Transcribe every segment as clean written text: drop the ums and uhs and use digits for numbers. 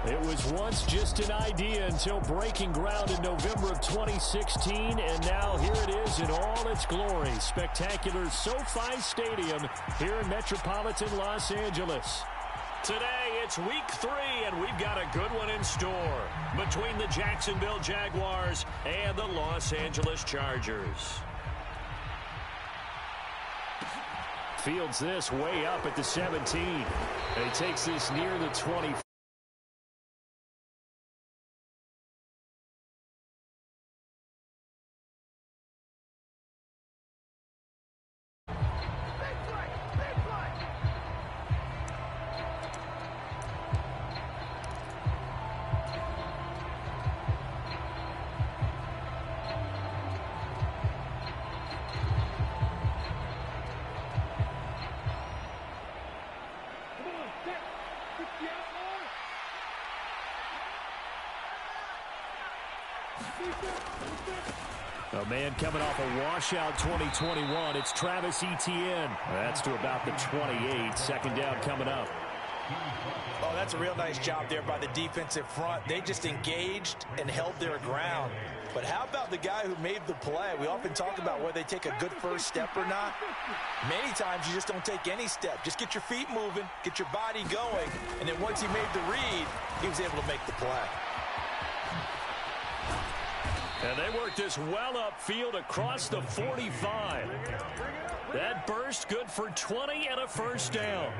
It was once just an idea until breaking ground in November of 2016, and now here it is in all its glory. Spectacular SoFi Stadium here in metropolitan Los Angeles. Today, it's week 3, and we've got a good one in store between the Jacksonville Jaguars and the Los Angeles Chargers. Fields this way up at the 17. And he takes this near the 20. A man coming off a washout 2021. It's Travis Etienne. That's to about the 28. Second down coming up. Oh, that's a real nice job there by the defensive front. They just engaged and held their ground. But how about the guy who made the play? We often talk about whether they take a good first step or not. Many times you just don't take any step. Just get your feet moving, get your body going, and then once he made the read, he was able to make the play. And they work this well upfield across the 45. That burst good for 20 and a first down.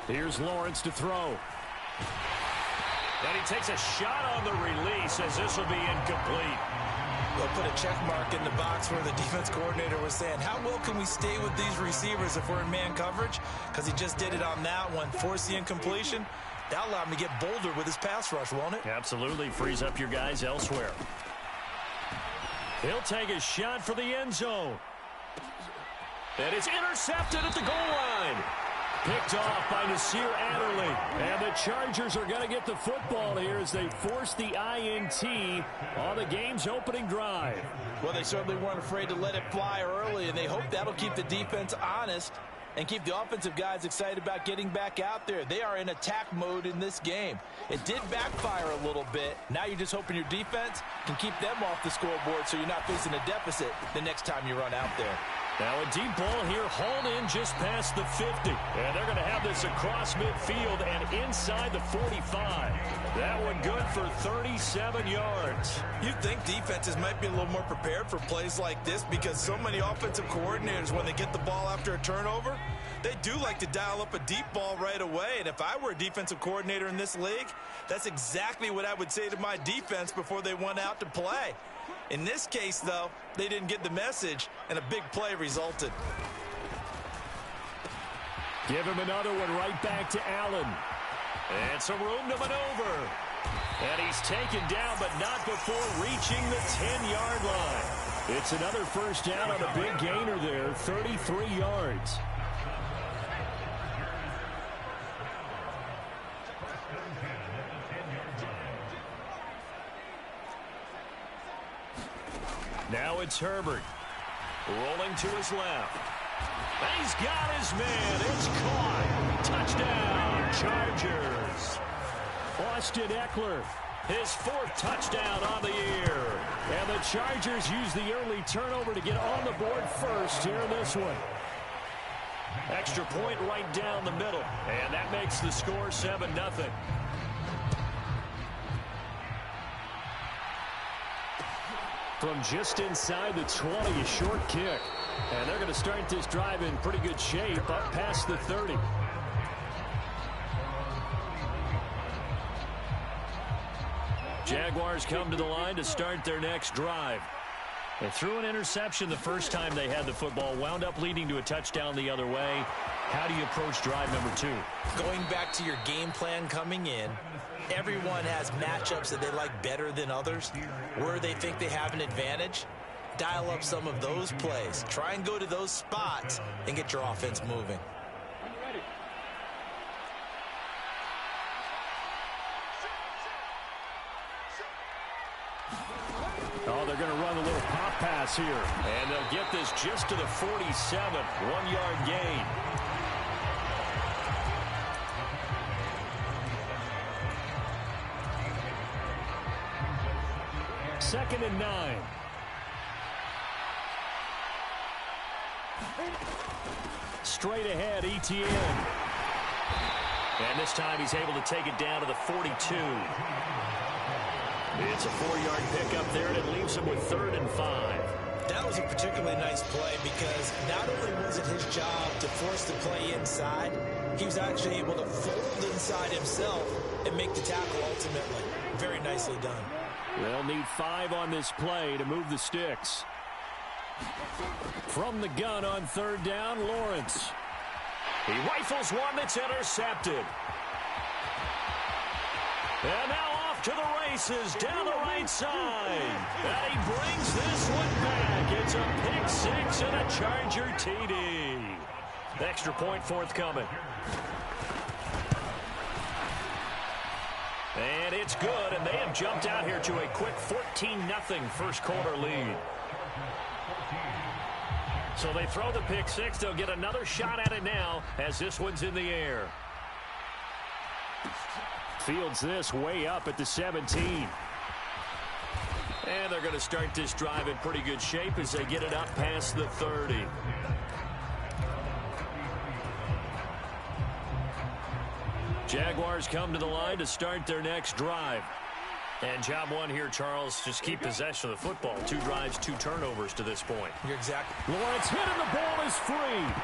Here's Lawrence to throw. And he takes a shot on the release as this will be incomplete. They'll put a check mark in the box where the defense coordinator was saying, how well can we stay with these receivers if we're in man coverage? Because he just did it on that one, force the incompletion. That'll allow him to get bolder with his pass rush, won't it? Absolutely. Frees up your guys elsewhere. He'll take a shot for the end zone. And it's intercepted at the goal line. Picked off by Nasir Adderley. And the Chargers are going to get the football here as they force the INT on the game's opening drive. Well, they certainly weren't afraid to let it fly early, and they hope that'll keep the defense honest and keep the offensive guys excited about getting back out there. They are in attack mode in this game. It did backfire a little bit. Now you're just hoping your defense can keep them off the scoreboard so you're not facing a deficit the next time you run out there. Now a deep ball here, hauled in just past the 50. And they're going to have this across midfield and inside the 45. That one good for 37 yards. You'd think defenses might be a little more prepared for plays like this because so many offensive coordinators, when they get the ball after a turnover, they do like to dial up a deep ball right away. And if I were a defensive coordinator in this league, that's exactly what I would say to my defense before they went out to play. In this case, though, they didn't get the message, and a big play resulted. Give him another one right back to Allen. And some room to maneuver. And he's taken down, but not before reaching the 10-yard line. It's another first down on a big gainer there, 33 yards. Now it's Herbert. Rolling to his left. And he's got his man. It's caught. Touchdown, Chargers. Austin Eckler, his 4th touchdown on the year. And the Chargers use the early turnover to get on the board first here in this one. Extra point right down the middle. And that makes the score 7-0. From just inside the 20, a short kick. And they're going to start this drive in pretty good shape up past the 30. Jaguars come to the line to start their next drive. They threw an interception the first time they had the football, wound up leading to a touchdown the other way. How do you approach drive number 2? Going back to your game plan coming in, everyone has matchups that they like better than others, where they think they have an advantage. Dial up some of those plays. Try and go to those spots and get your offense moving. pass here. And they'll get this just to the 47. 1-yard gain. Second and 9. Straight ahead, ETN. And this time he's able to take it down to the 42. It's a 4-yard pickup there, and it leaves him with 3rd and 5. That was a particularly nice play because not only was it his job to force the play inside, he was actually able to fold inside himself and make the tackle ultimately. Very nicely done. They'll need 5 on this play to move the sticks. From the gun on 3rd down, Lawrence. He rifles one that's intercepted. And now off to the races down the right side. And he brings this one back. It's a pick 6 and a Charger TD. Extra point forthcoming. And it's good, and they have jumped out here to a quick 14-0 first quarter lead. So they throw the pick 6. They'll get another shot at it now as this one's in the air. Fields this way up at the 17. And they're going to start this drive in pretty good shape as they get it up past the 30. Jaguars come to the line to start their next drive. And job one here, Charles, just keep possession of the football. 2 drives, 2 turnovers to this point. You're exactly. Lawrence hit and the ball is free.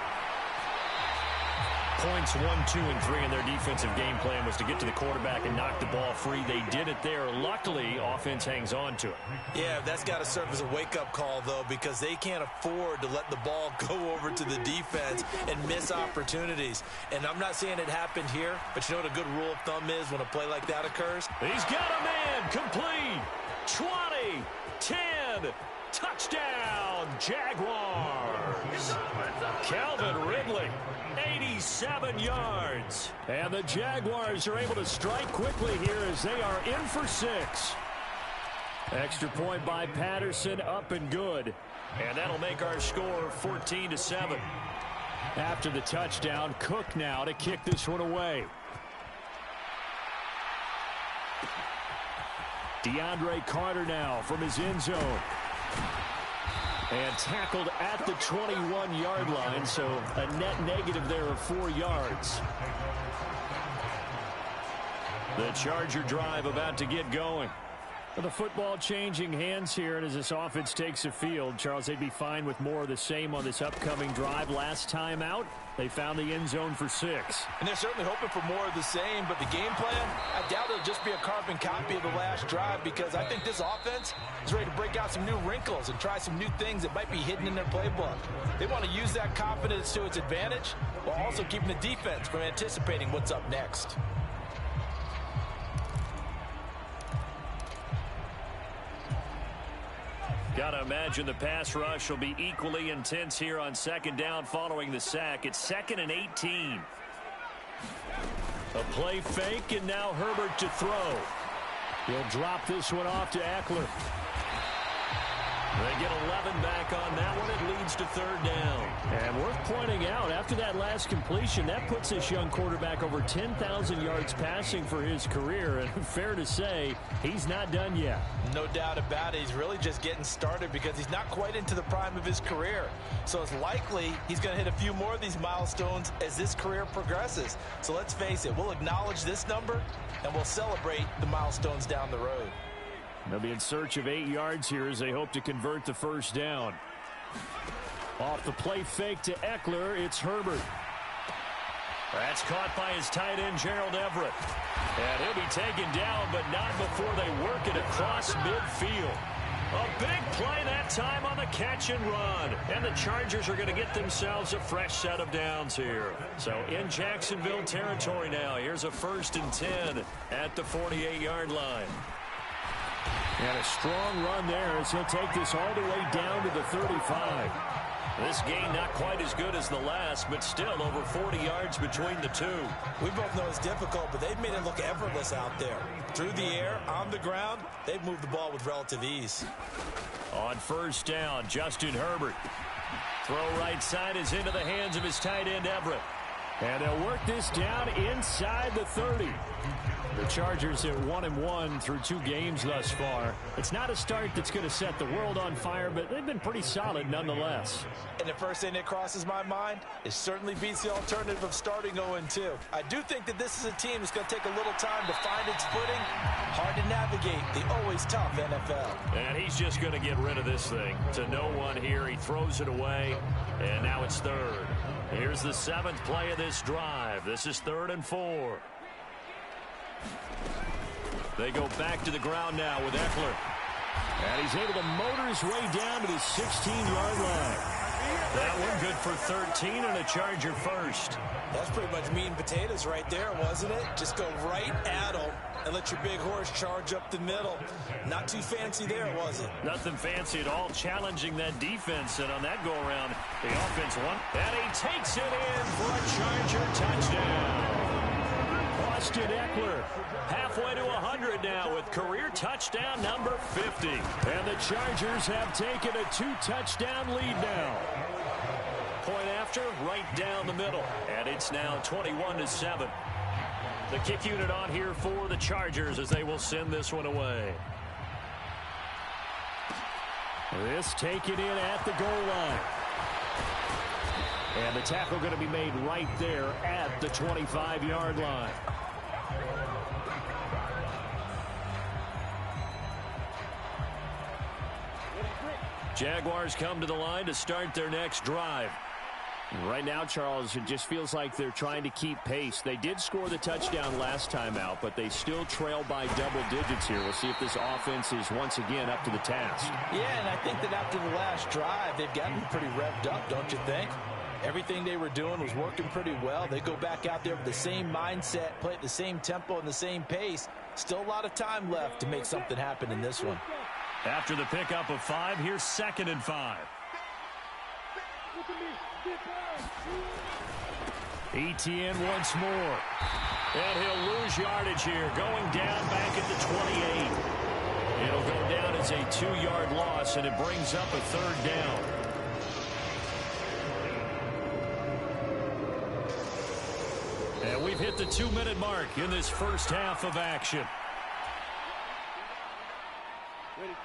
Points 1, 2, and 3 in their defensive game plan was to get to the quarterback and knock the ball free. They did it there. Luckily, offense hangs on to it. Yeah, that's got to serve as a wake-up call, though, because they can't afford to let the ball go over to the defense and miss opportunities. And I'm not saying it happened here, but you know what a good rule of thumb is when a play like that occurs? He's got a man. Complete. 20, 10, touchdown, Jaguars. Calvin Ridley. 87 yards. And the Jaguars are able to strike quickly here as they are in for 6. Extra point by Patterson, up and good. And that'll make our score 14-7. After the touchdown, Cook now to kick this one away. DeAndre Carter now from his end zone. And tackled at the 21-yard line, so a net negative there of 4 yards. The Charger drive about to get going. The football changing hands here, and as this offense takes the field, Charles, they'd be fine with more of the same on this upcoming drive. Last time out, they found the end zone for 6. And they're certainly hoping for more of the same, but the game plan, I doubt it'll just be a carbon copy of the last drive because I think this offense is ready to break out some new wrinkles and try some new things that might be hidden in their playbook. They want to use that confidence to its advantage while also keeping the defense from anticipating what's up next. Got to imagine the pass rush will be equally intense here on 2nd down following the sack. It's 2nd and 18. A play fake, and now Herbert to throw. He'll drop this one off to Eckler. They get 11 back on that one. It leads to 3rd down. And worth pointing out, after that last completion, that puts this young quarterback over 10,000 yards passing for his career. And fair to say, he's not done yet. No doubt about it. He's really just getting started because he's not quite into the prime of his career. So it's likely he's going to hit a few more of these milestones as this career progresses. So let's face it, we'll acknowledge this number and we'll celebrate the milestones down the road. They'll be in search of 8 yards here as they hope to convert the 1st down. Off the play fake to Eckler, it's Herbert. That's caught by his tight end, Gerald Everett. And he'll be taken down, but not before they work it across midfield. A big play that time on the catch and run. And the Chargers are going to get themselves a fresh set of downs here. So in Jacksonville territory now. Here's a 1st and 10 at the 48-yard line. And a strong run there as he'll take this all the way down to the 35. This gain not quite as good as the last, but still over 40 yards between the two. We both know it's difficult, but they've made it look effortless out there. Through the air, on the ground, they've moved the ball with relative ease. On first down, Justin Herbert. Throw right side is into the hands of his tight end, Everett. And they'll work this down inside the 30. The Chargers at 1-1 through 2 games thus far. It's not a start that's going to set the world on fire, but they've been pretty solid nonetheless. And the first thing that crosses my mind, it certainly beats the alternative of starting 0-2. I do think that this is a team that's going to take a little time to find its footing. Hard to navigate the always tough NFL. And he's just going to get rid of this thing. To no one here, he throws it away, and now it's third. Here's the 7th play of this drive. This is 3rd and 4. They go back to the ground now with Eckler. And he's able to motor his way down to the 16-yard line. That one good for 13 and a Charger first. That's pretty much meat and potatoes right there, wasn't it? Just go right at him and let your big horse charge up the middle. Not too fancy there, was it? Nothing fancy at all, challenging that defense. And on that go-around, the offense won. And he takes it in for a Charger touchdown. Austin Eckler halfway to 100 now with career touchdown number 50. And the Chargers have taken a 2-touchdown lead now. Point after, right down the middle. And it's now 21-7. The kick unit on here for the Chargers as they will send this one away. This taken in at the goal line. And the tackle going to be made right there at the 25-yard line. Jaguars come to the line to start their next drive. Right now, Charles, it just feels like they're trying to keep pace. They did score the touchdown last time out, but they still trail by double digits here. We'll see if this offense is once again up to the task. Yeah, and I think that after the last drive, they've gotten pretty revved up, don't you think? Everything they were doing was working pretty well. They go back out there with the same mindset, play at the same tempo and the same pace. Still a lot of time left to make something happen in this one. After the pickup of 5, here's 2nd and 5. Etienne once more. And he'll lose yardage here, going down back at the 28. It'll go down as a 2-yard loss, and it brings up a 3rd down. And we've hit the 2-minute mark in this first half of action.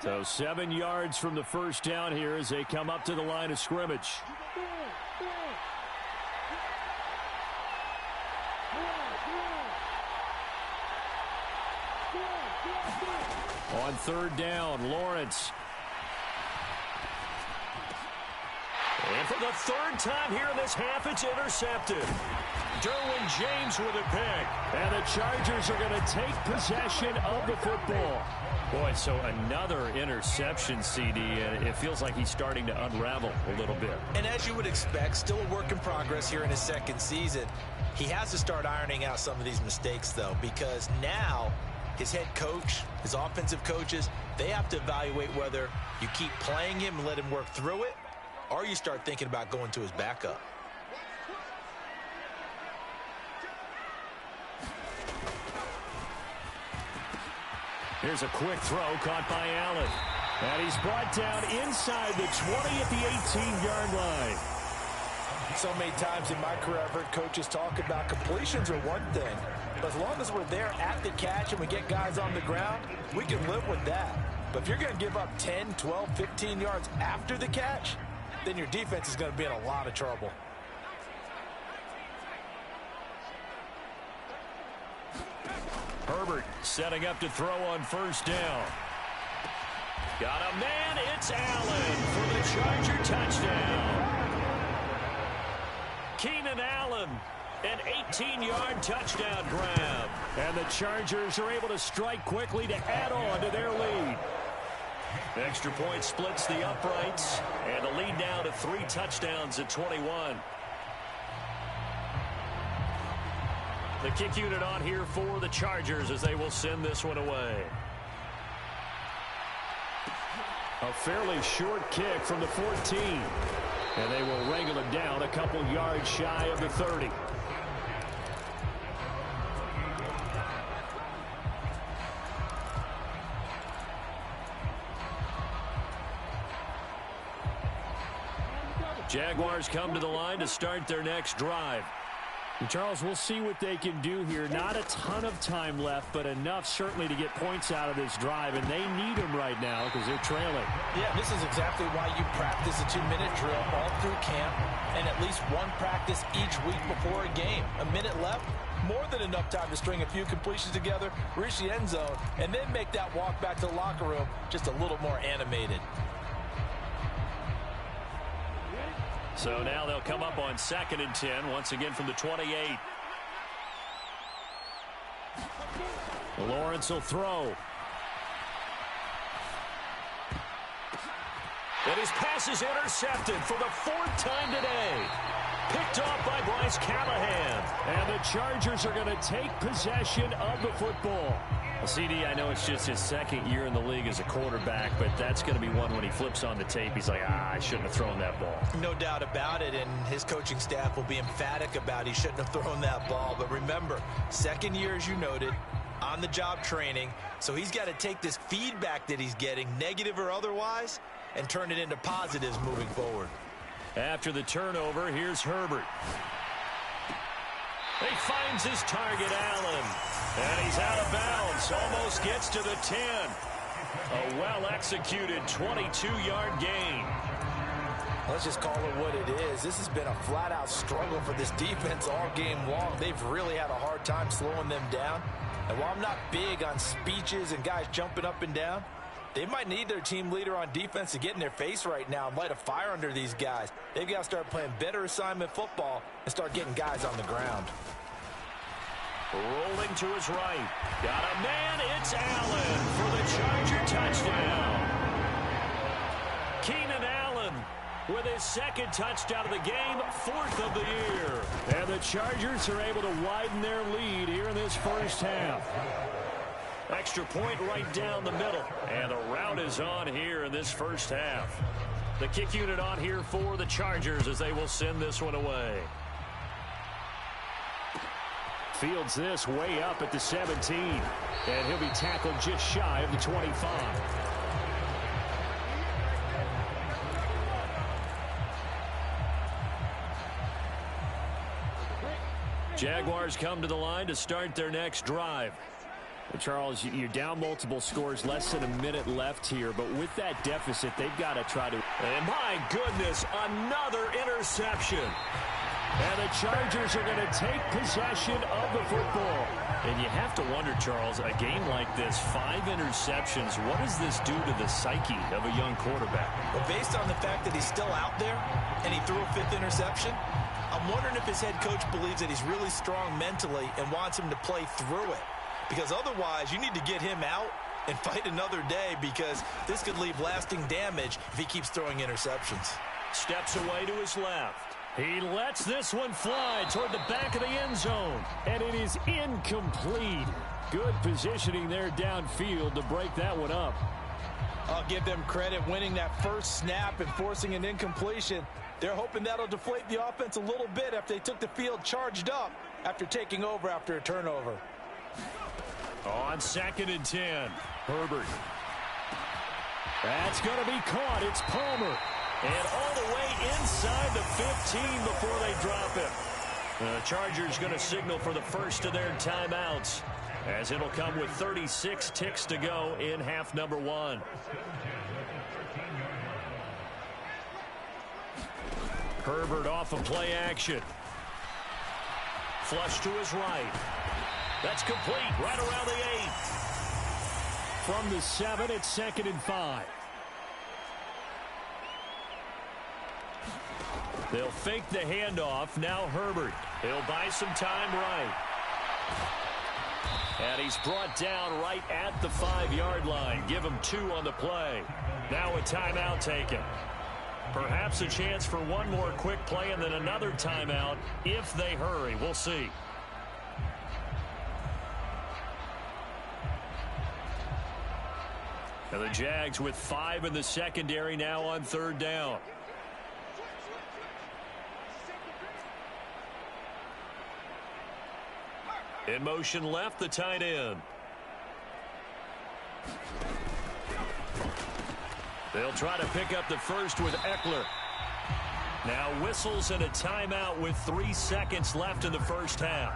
So 7 yards from the first down here as they come up to the line of scrimmage. On 3rd down, Lawrence. And for the 3rd time here in this half, it's intercepted. Derwin James with a pick. And the Chargers are going to take possession of the football. Boy, so another interception, CD, and it feels like he's starting to unravel a little bit. And as you would expect, still a work in progress here in his 2nd season. He has to start ironing out some of these mistakes, though, because now his head coach, his offensive coaches, they have to evaluate whether you keep playing him and let him work through it, or you start thinking about going to his backup. Here's a quick throw caught by Allen. And he's brought down inside the 20 at the 18-yard line. So many times in my career, I've heard coaches talk about completions are one thing. But as long as we're there at the catch and we get guys on the ground, we can live with that. But if you're going to give up 10, 12, 15 yards after the catch, then your defense is going to be in a lot of trouble. Herbert setting up to throw on 1st down. Got a man, it's Allen for the Charger touchdown. Keenan Allen, an 18-yard touchdown grab. And the Chargers are able to strike quickly to add on to their lead. Extra point splits the uprights, and the lead now to 3 touchdowns at 21. The kick unit on here for the Chargers as they will send this one away. A fairly short kick from the 14. And they will wrangle it down a couple yards shy of the 30. Jaguars come to the line to start their next drive. And Charles, we'll see what they can do here. Not a ton of time left, but enough certainly to get points out of this drive, and they need them right now because they're trailing. Yeah, this is exactly why you practice a 2-minute drill all through camp and at least one practice each week before a game. A minute left, more than enough time to string a few completions together, reach the end zone, and then make that walk back to the locker room just a little more animated. So now they'll come up on 2nd and 10, once again from the 28. Lawrence will throw. And his pass is intercepted for the 4th time today. Picked off by Bryce Callahan. And the Chargers are going to take possession of the football. Well, CD, I know it's just his 2nd year in the league as a quarterback, but that's going to be one when he flips on the tape. He's like, I shouldn't have thrown that ball. No doubt about it, and his coaching staff will be emphatic about he shouldn't have thrown that ball. But remember, 2nd year, as you noted, on-the-job training, so he's got to take this feedback that he's getting, negative or otherwise, and turn it into positives moving forward. After the turnover, here's Herbert. He finds his target, Allen. And he's out of bounds. Almost gets to the 10. A well-executed 22-yard gain. Let's just call it what it is. This has been a flat-out struggle for this defense all game long. They've really had a hard time slowing them down. And while I'm not big on speeches and guys jumping up and down, they might need their team leader on defense to get in their face right now and light a fire under these guys. They've got to start playing better assignment football and start getting guys on the ground. Rolling to his right. Got a man. It's Allen for the Charger touchdown. Keenan Allen with his 2nd touchdown of the game, 4th of the year. And the Chargers are able to widen their lead here in this first half. Extra point right down the middle. And the route is on here in this first half. The kick unit on here for the Chargers as they will send this one away. Fields this way up at the 17. And he'll be tackled just shy of the 25. Jaguars come to the line to start their next drive. Well, Charles, you're down multiple scores, less than a minute left here, but with that deficit, they've got to try to... And my goodness, another interception. And the Chargers are going to take possession of the football. And you have to wonder, Charles, a game like this, 5 interceptions, what does this do to the psyche of a young quarterback? Well, based on the fact that he's still out there and he threw a 5th interception, I'm wondering if his head coach believes that he's really strong mentally and wants him to play through it. Because otherwise, you need to get him out and fight another day, because this could leave lasting damage if he keeps throwing interceptions. Steps away to his left. He lets this one fly toward the back of the end zone. And it is incomplete. Good positioning there downfield to break that one up. I'll give them credit winning that first snap and forcing an incompletion. They're hoping that'll deflate the offense a little bit after they took the field charged up after taking over after a turnover. On 2nd and 10, Herbert. That's going to be caught. It's Palmer. And all the way inside the 15 before they drop him. The Chargers going to signal for the first of their timeouts, as it'll come with 36 ticks to go in half number 1. Herbert off of play action. Flush to his right. That's complete right around the 8. From the 7, it's 2nd and 5. They'll fake the handoff. Now Herbert. He'll buy some time right. And he's brought down right at the 5-yard line. Give him 2 on the play. Now a timeout taken. Perhaps a chance for one more quick play and then another timeout if they hurry. We'll see. And the Jags with 5 in the secondary now on 3rd down. In motion left, the tight end. They'll try to pick up the first with Eckler. Now whistles and a timeout with 3 seconds left in the first half.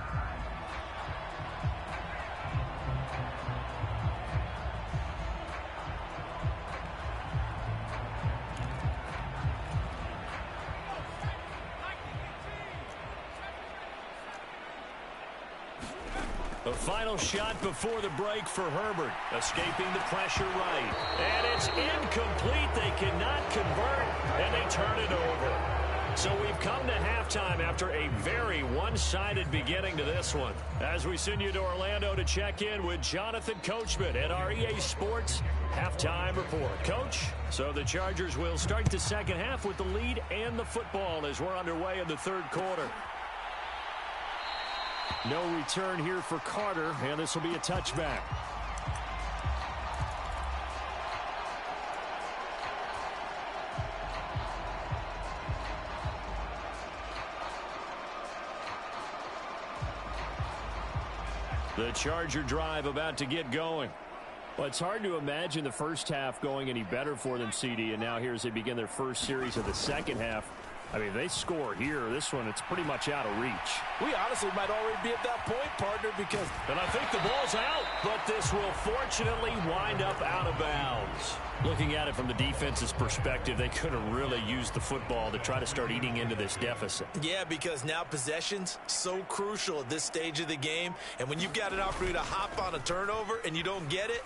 The final shot before the break for Herbert, escaping the pressure right. And it's incomplete. They cannot convert, and they turn it over. So we've come to halftime after a very one-sided beginning to this one. As we send you to Orlando to check in with Jonathan Coachman at our EA Sports Halftime Report. Coach, so the Chargers will start the second half with the lead and the football as we're underway in the third quarter. No return here for Carter, and this will be a touchback. The Charger drive about to get going. Well, it's hard to imagine the first half going any better for them, CD, and now here as they begin their first series of the second half. I mean, they score here. This one, it's pretty much out of reach. We honestly might already be at that point, partner, because... And I think the ball's out, but this will fortunately wind up out of bounds. Looking at it from the defense's perspective, they could have really used the football to try to start eating into this deficit. Yeah, because now possession's so crucial at this stage of the game. And when you've got an opportunity to hop on a turnover and you don't get it,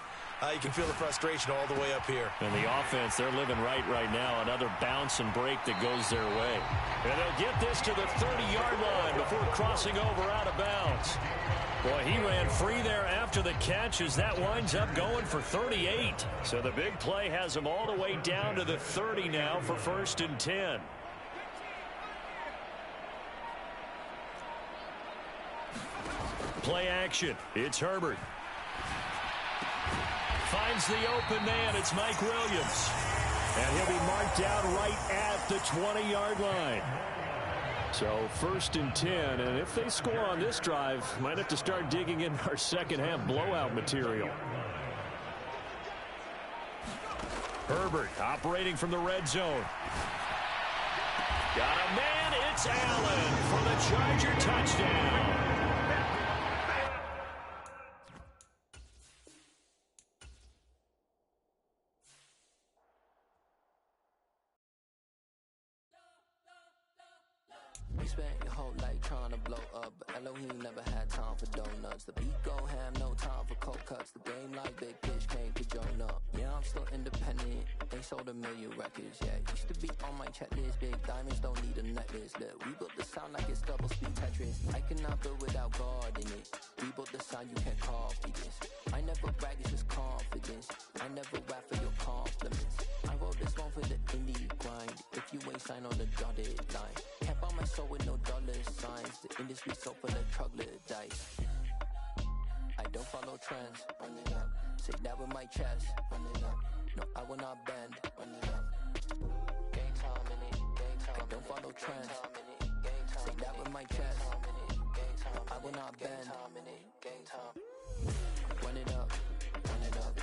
you can feel the frustration all the way up here. And the offense, they're living right now. Another bounce and break that goes their way. And they'll get this to the 30-yard line before crossing over out of bounds. Boy, he ran free there after the catch as that winds up going for 38. So the big play has him all the way down to the 30 now for 1st and 10. Play action. It's Herbert. Finds the open man. It's Mike Williams. And he'll be marked down right at the 20-yard line. So 1st and 10. And if they score on this drive, might have to start digging in our second half blowout material. Herbert operating from the red zone. Got a man. It's Allen for the Charger touchdown. You spent your whole life trying to blow up, but Elohim never had time for donuts. The beat go ham, no time for cold cuts. The game like big fish came to join up. Yeah, I'm still independent. They sold 1 million records, yeah. Used to be on my checklist. Big diamonds don't need a necklace. Look, we built the sound like it's double speed Tetris. I cannot build without God in it. We built the sound you can't copy this. I never brag, it's just confidence. I never rap for your compliments. I wrote this one for the indie grind. If you ain't signed on the dotted line, can't buy my soul with no dollar signs. The industry so full of troglodytes. I don't follow trends. Run it up. Say that with my chest. Run it up. No, I will not bend. Run it up. Game time in it. Game time. I don't follow trends. Say that with my chest. No, I will not bend. Game time. Run it up. Run it up.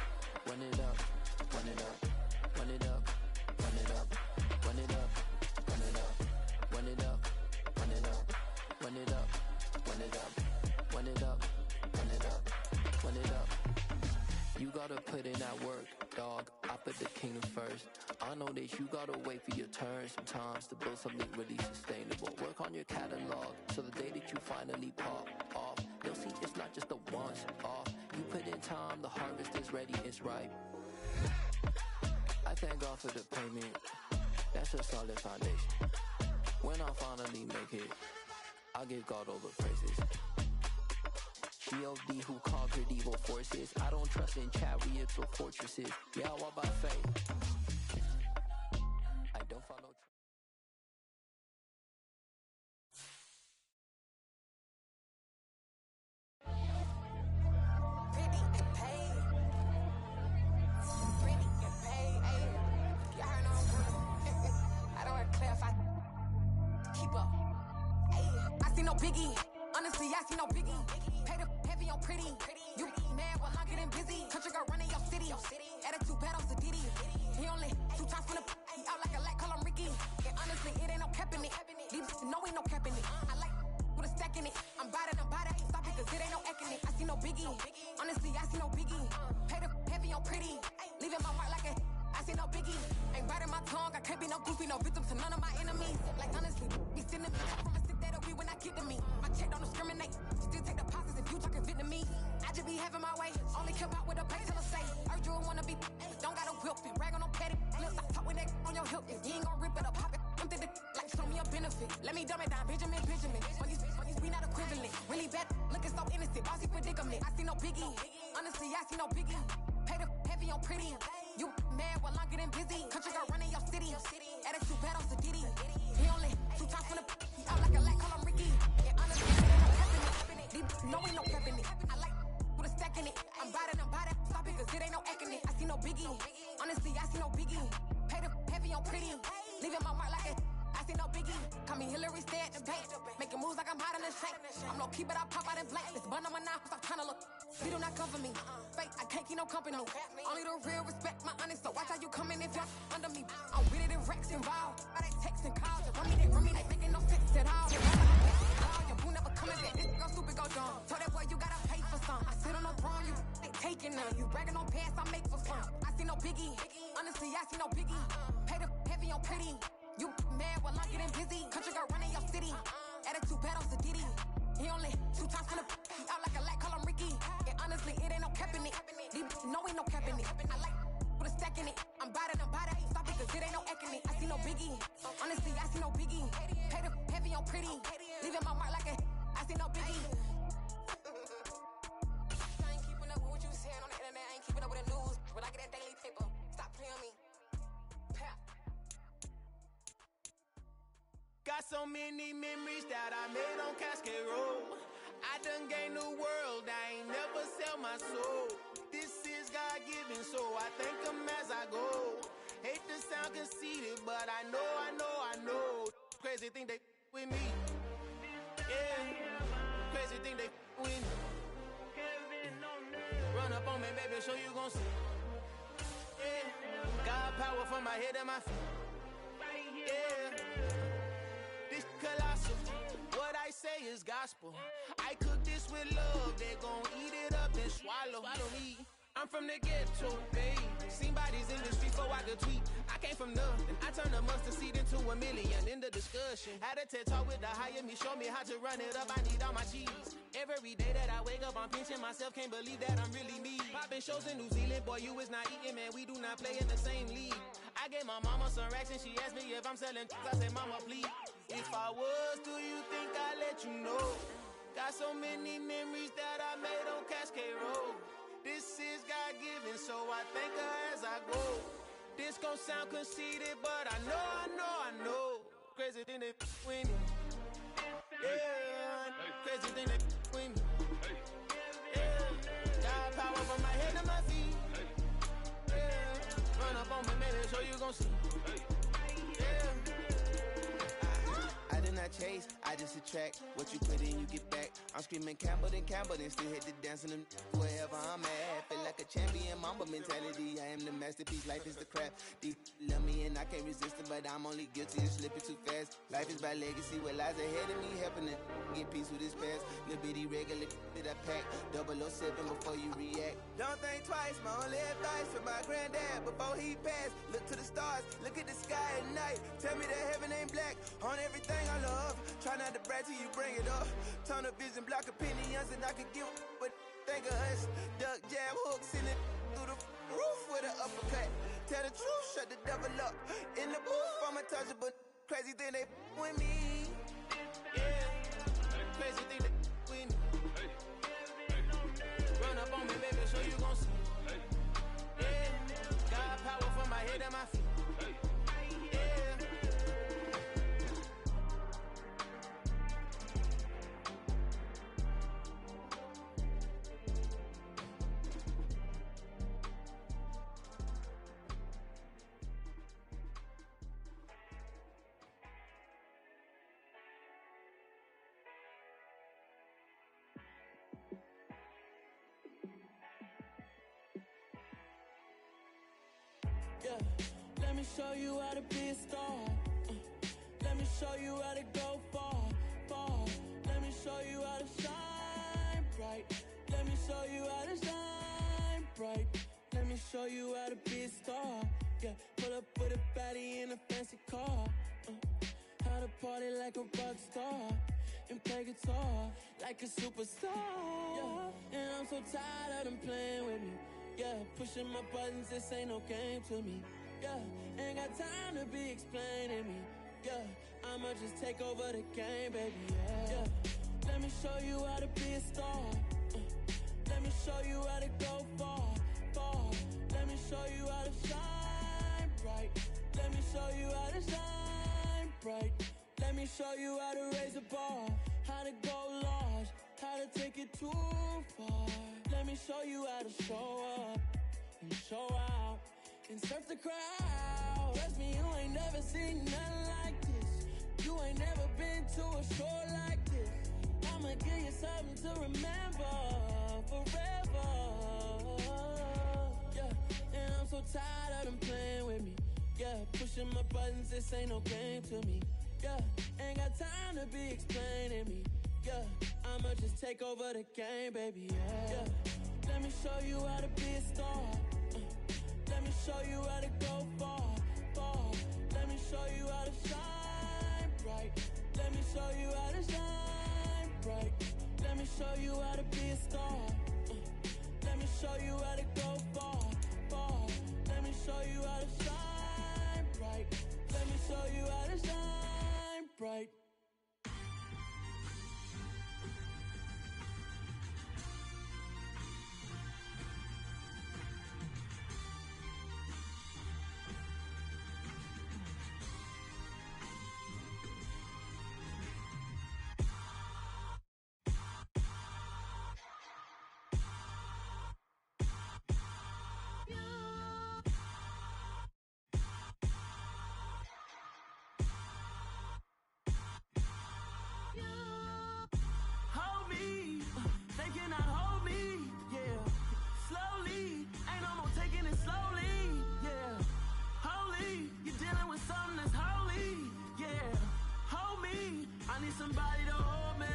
Run it up. Run it up. Run it up. Run it up. Run it up. Run it up. Run it up. Run it up. Run it up. Run it up. Run it up. Run it up. Run it up. You gotta put in that work, dog. I put the kingdom first. I know that you gotta wait for your turn sometimes to build something really sustainable. Work on your catalog, so the day that you finally pop off, you'll see it's not just a once off. You put in time, the harvest is ready, it's ripe. I thank God for the payment. That's a solid foundation. When I finally make it, I'll give God all the praises. G.O.D. who conquered evil forces. I don't trust in chariots or fortresses. Yeah, I walk by faith. I don't follow. Biggie, honestly, I see no biggie. Pay the heavy on pretty. You mad while I'm getting busy. Country girl running your city. Attitude bad on Sadidi. He only 2 times from the he out like a light, call him Ricky. And honestly, it ain't no capping. leaving my mark like a I see no biggie. Ain't biting my tongue, I can't be no goofy, no victim to none of my enemies. Like honestly, be sending me from a stick that'll be when I get to me. My check don't discriminate, still take deposits if you talking Vietnamese. I just be having my way, only care about what the pay till I say. Urge you wanna be, don't gotta whip it, rag on no petty flips. I talk with that on your hip, if you ain't gon' rip it or pop it. Empty the like show me a benefit. Let me dumb it down, Benjamin. When you be not equivalent, really bad, looking so innocent, bossy predicament. I see no biggie, honestly I see no biggie. Pay the heavy on pretty. You mad while I'm getting busy. Country girl running your city. Attitude bad on Sadiddy. He only 2 times from the he out like a lack, call him Ricky. And honestly, ain't no ain't no prepping it. I like with a stack in it. I'm about it, stop it, cause it ain't no acting it. I see no biggie. Honestly, I see no biggie. Pay the heavy on pretty. Leaving my mark like a I see no biggie. Call me Hillary, stay at the bank. Making moves like I'm hot in the shank. I'm no keep it, I pop out in blank. This bun on my knife, stop trying to look. You do not cover me. Fake, I can't keep no company. Only the real respect my honest. So watch how you coming if you're under me. I'm with it in Rex involved. I they text and calls. Run me, they making no sense at all. Your boo never coming back. This go stupid, go dumb. Told that boy you gotta pay for some. I sit on the throne, you they taking none. You bragging on pants, I make for fun. I see no biggie. Honestly, I see no biggie. Pay the heavy on pretty. You mad while I'm getting busy. Country girl running your city. Attitude bad on Sadiddy. He only 2 times from the he out like a lack, call him Ricky. And honestly, it ain't no cap in it. No ain't no cap in it. I like with a stack in it. I'm about it. Stop it, cause it ain't no acting it. I see no biggie. Honestly, I see no biggie. Pay the heavy on pretty. Leaving my mark like a I see no biggie. I ain't keeping up with what you saying on the internet. I ain't keeping up with the news. But I get that daily paper. Stop playing me. Pap. Got so many memories that I made on Cascade Road. I done gained the world, I ain't never sell my soul. This is God-given, so I thank him as I go. Hate to sound conceited, but I know. Crazy thing they with me. Yeah, crazy thing they with me. Run up on me, baby, show you gon' see. Yeah, God power from my head and my feet. Yeah. This colossal, what I say is gospel. I cook this with love, they gon' eat it up and swallow me. I'm from the ghetto, babe. Seen bodies in the street so I could tweet. I came from nothing, I turned a mustard seed into a million. In the discussion, had a TED talk with the higher me, show me how to run it up, I need all my cheese. Every day that I wake up, I'm pinching myself, can't believe that I'm really me. Popping shows in New Zealand, boy, you is not eating, man, we do not play in the same league. I gave my mama some racks and she asked me if I'm selling, I said, mama, please. If I was, do you think I'd let you know? Got so many memories that I made on Cascade Road. This is God-given, so I thank her as I go. This gon' sound conceited, but I know. Crazy thing they with me. Yeah, crazy thing they with me. Yeah, got power from my head to my feet. Yeah, run up on me, maybe so you gon' see. Yeah. I did not chase, I just attract. What you put in, you get back. I'm screaming Campbell, then still hit the dance and wherever I'm at. Feel like a champion, mamba mentality. I am the masterpiece, life is the crap. Deep love me and I can't resist it, but I'm only guilty of slipping too fast. Life is by legacy, what lies ahead of me, helping to get peace with this past. Little bitty regular that I pack, 007 before you react. Don't think twice, my only advice for my granddad before he passed. Look to the stars, look at the sky at night. Tell me that heaven ain't black on everything I love. Try not to brag till you bring it up. Tunnel vision, block opinions, and I could give but think of us. Duck, jab, hooks in it through the roof with an uppercut. Tell the truth, shut the devil up. In the booth, I'm untouchable. Crazy thing they with me. Yeah, crazy thing they with me. Run up on me, baby, so you gon' see. Yeah, God power from my head and my feet. Yeah, let me show you how to be a star. Let me show you how to go far. Let me show you how to shine bright. Let me show you how to shine bright. Let me show you how to be a star. Yeah, pull up with a baddie in a fancy car. How to party like a rock star and play guitar like a superstar. Yeah, and I'm so tired of them playing with me. Yeah, pushing my buttons, this ain't no game to me. Yeah, ain't got time to be explaining me. Yeah, I'ma just take over the game, baby. Yeah, let me show you how to be a star. Let me show you how to go far, far. Let me show you how to shine bright. Let me show you how to shine bright. Let me show you how to raise the bar, how to go large, how to take it too far. Let me show you how to show up and show out and surf the crowd. Trust me, you ain't never seen nothing like this. You ain't never been to a show like this. I'ma give you something to remember forever. Yeah, and I'm so tired of them playing with me. Yeah, pushing my buttons, this ain't no game to me. Yeah, ain't got time to be explaining me. Yeah, I'ma just take over the game, baby. Yeah, let me show you how to be a star. Let me show you how to go far, far. Let me show you how to shine bright. Let me show you how to shine bright. Let me show you how to be a star. Let me show you how to go far, far. Let me show you how to shine bright. Let me show you how to shine bright. Hold me, they cannot hold me, yeah. Slowly, ain't no more taking it slowly, yeah. Holy, you're dealing with something that's holy, yeah. Hold me, I need somebody to hold me.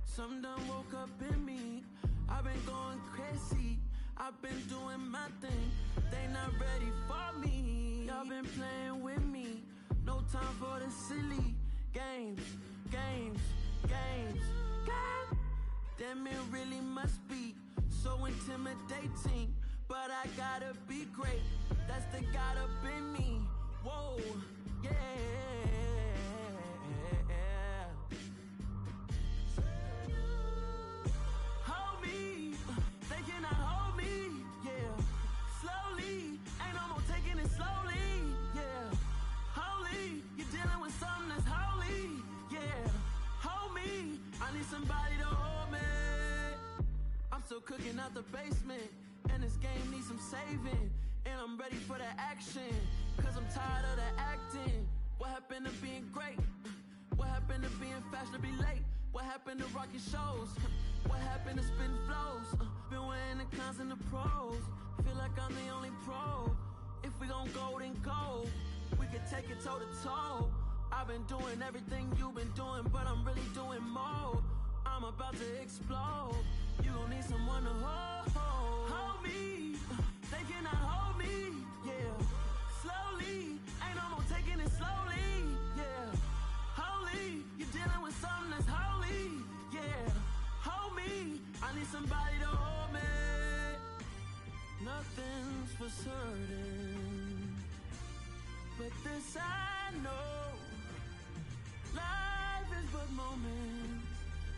Something done woke up in me. I've been going crazy, I've been doing my thing. They not ready for me. Y'all been playing with me. No time for the silly games, games, games, games. Damn, it really must be so intimidating. But I gotta be great, that's the God up in me. Whoa, yeah. Hold me, they cannot hold me, yeah. Slowly, ain't no more taking it slowly, yeah. Holy, you're dealing with something that's holy, yeah. Hold me, I need somebody to hold me. I'm still cooking out the basement, and this game needs some saving. And I'm ready for the action, cause I'm tired of the acting. What happened to being great? What happened to being fashionably late? What happened to rocking shows? What happened to spitting flows? Been weighing the cons and the pros. Feel like I'm the only pro. If we gon' go, then go. We could take it toe to toe. I've been doing everything you've been doing, but I'm really doing more. I'm about to explode. You gon' need someone to hold. Hold me, they cannot hold me, yeah. Slowly, ain't no more taking it slowly, yeah. Holy, you're dealing with something that's holy, yeah. Hold me, I need somebody to hold me. Nothing's for certain, but this I know. Life is but moments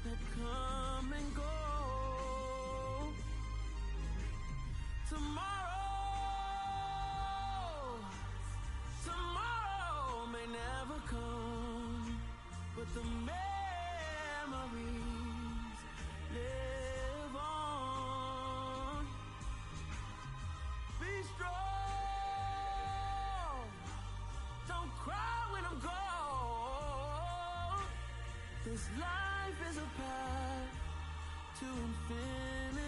that come and go. Tomorrow may never come, but the memories live on. Be strong, don't cry when I'm gone. This life is a path to infinity.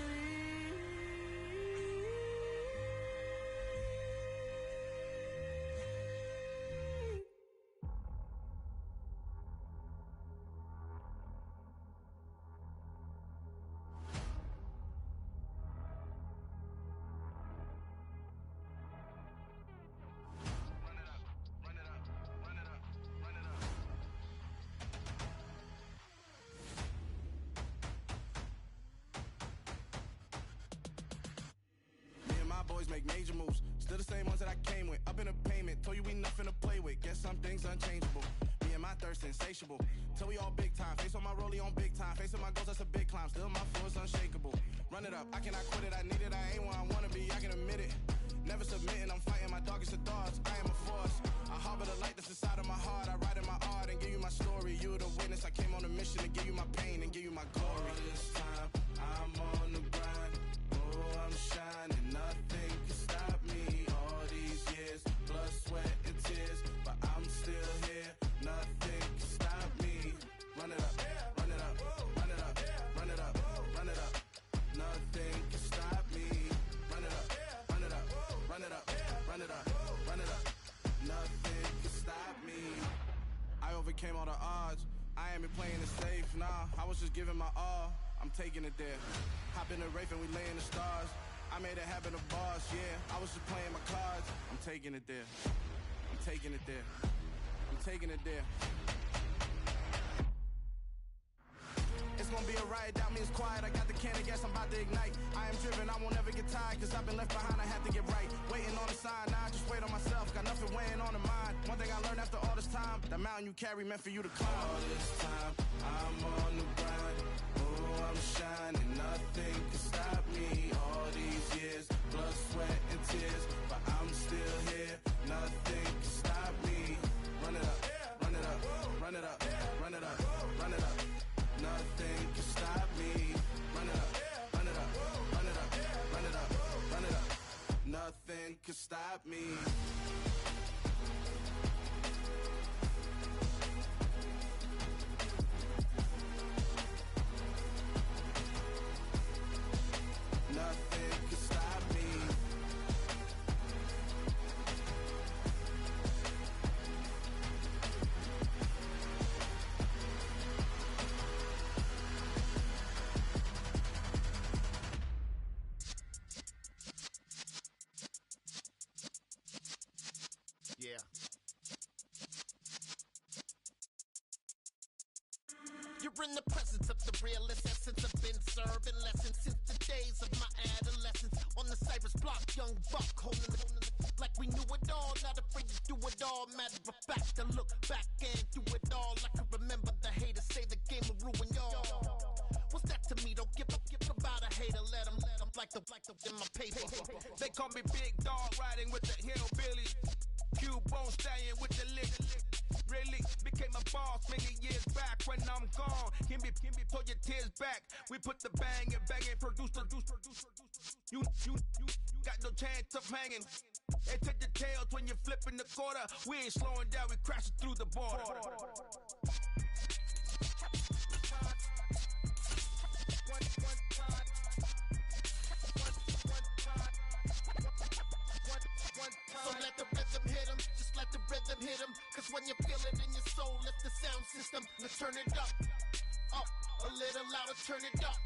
make major moves. Still the same ones that I came with. Up in a payment, told you we nothing to play with. Guess some things unchangeable. Me and my thirst insatiable. Till we all big time. Face on my rollie on big time. Facing my goals, that's a big climb. Still my flow is unshakable. Run it up, I cannot quit it. I need it, I ain't where I wanna be, I can admit it. Never submitting, I'm fighting my darkest of thoughts. I am a force. I harbor the light that's inside of my heart. I write in my art and give you my story. You the witness. I came on a mission to give you my pain and give you my glory. All this time, I'm on the grind. Oh, I'm shining. Nothing can stop me. All these years, blood, sweat, and tears. But I'm still here. Nothing can stop me. Run it up, run it up, run it up, run it up, run it up. Nothing can stop me. Run it up, run it up, run it up, run it up, run it up. Nothing can stop me. I overcame all the odds. I ain't been playing it safe, nah. I was just giving my all. I'm taking it there. Hop in the Wraith and we lay in the stars. I made it happen to boss, yeah. I was just playing my cards. I'm taking it there. I'm taking it there. I'm taking it there. It's gonna be a riot, that means quiet. I got the can of gas, I'm about to ignite. I am driven, I won't ever get tired, cause I've been left behind, I have to get right. Waiting on the sign, now I just wait on myself. Got nothing weighing on the mind. One thing I learned after all this time, the mountain you carry meant for you to climb. All this time, I'm on the grind. Oh, I'm shining, nothing can stop me. All these years, blood, sweat, and tears. But I'm still here, nothing can stop me. Run it up, run it up, run it up, run it up, run it up. Nothing can stop me. Run it up, run it up, run it up, run it up, run it up. Nothing can stop me. Nothing can stop me. Yeah. You're in the presence of the realest essence. I've been serving lessons since the days of my adolescence. On the Cypress block, young buck holding it like we knew it all. Not afraid to do it all. Matter of fact, to look back and do it all. I can remember the haters say the game will ruin y'all. What's that to me? Don't give about a hater. Let them like the in my paper. They call me Big Dog, riding with the hillbillies. Cubone stallion with the lick. Really became a boss many years back. When I'm gone, can be pull your tears back. We put the bang and produce. You got no chance of hanging. They take the tails when you're flipping the quarter. We ain't slowing down, we crashing through the border. So let the rhythm hit him, just let the rhythm hit him. Cause when you feel it in your soul, lift the sound system. Let's turn it up, a little louder, turn it up,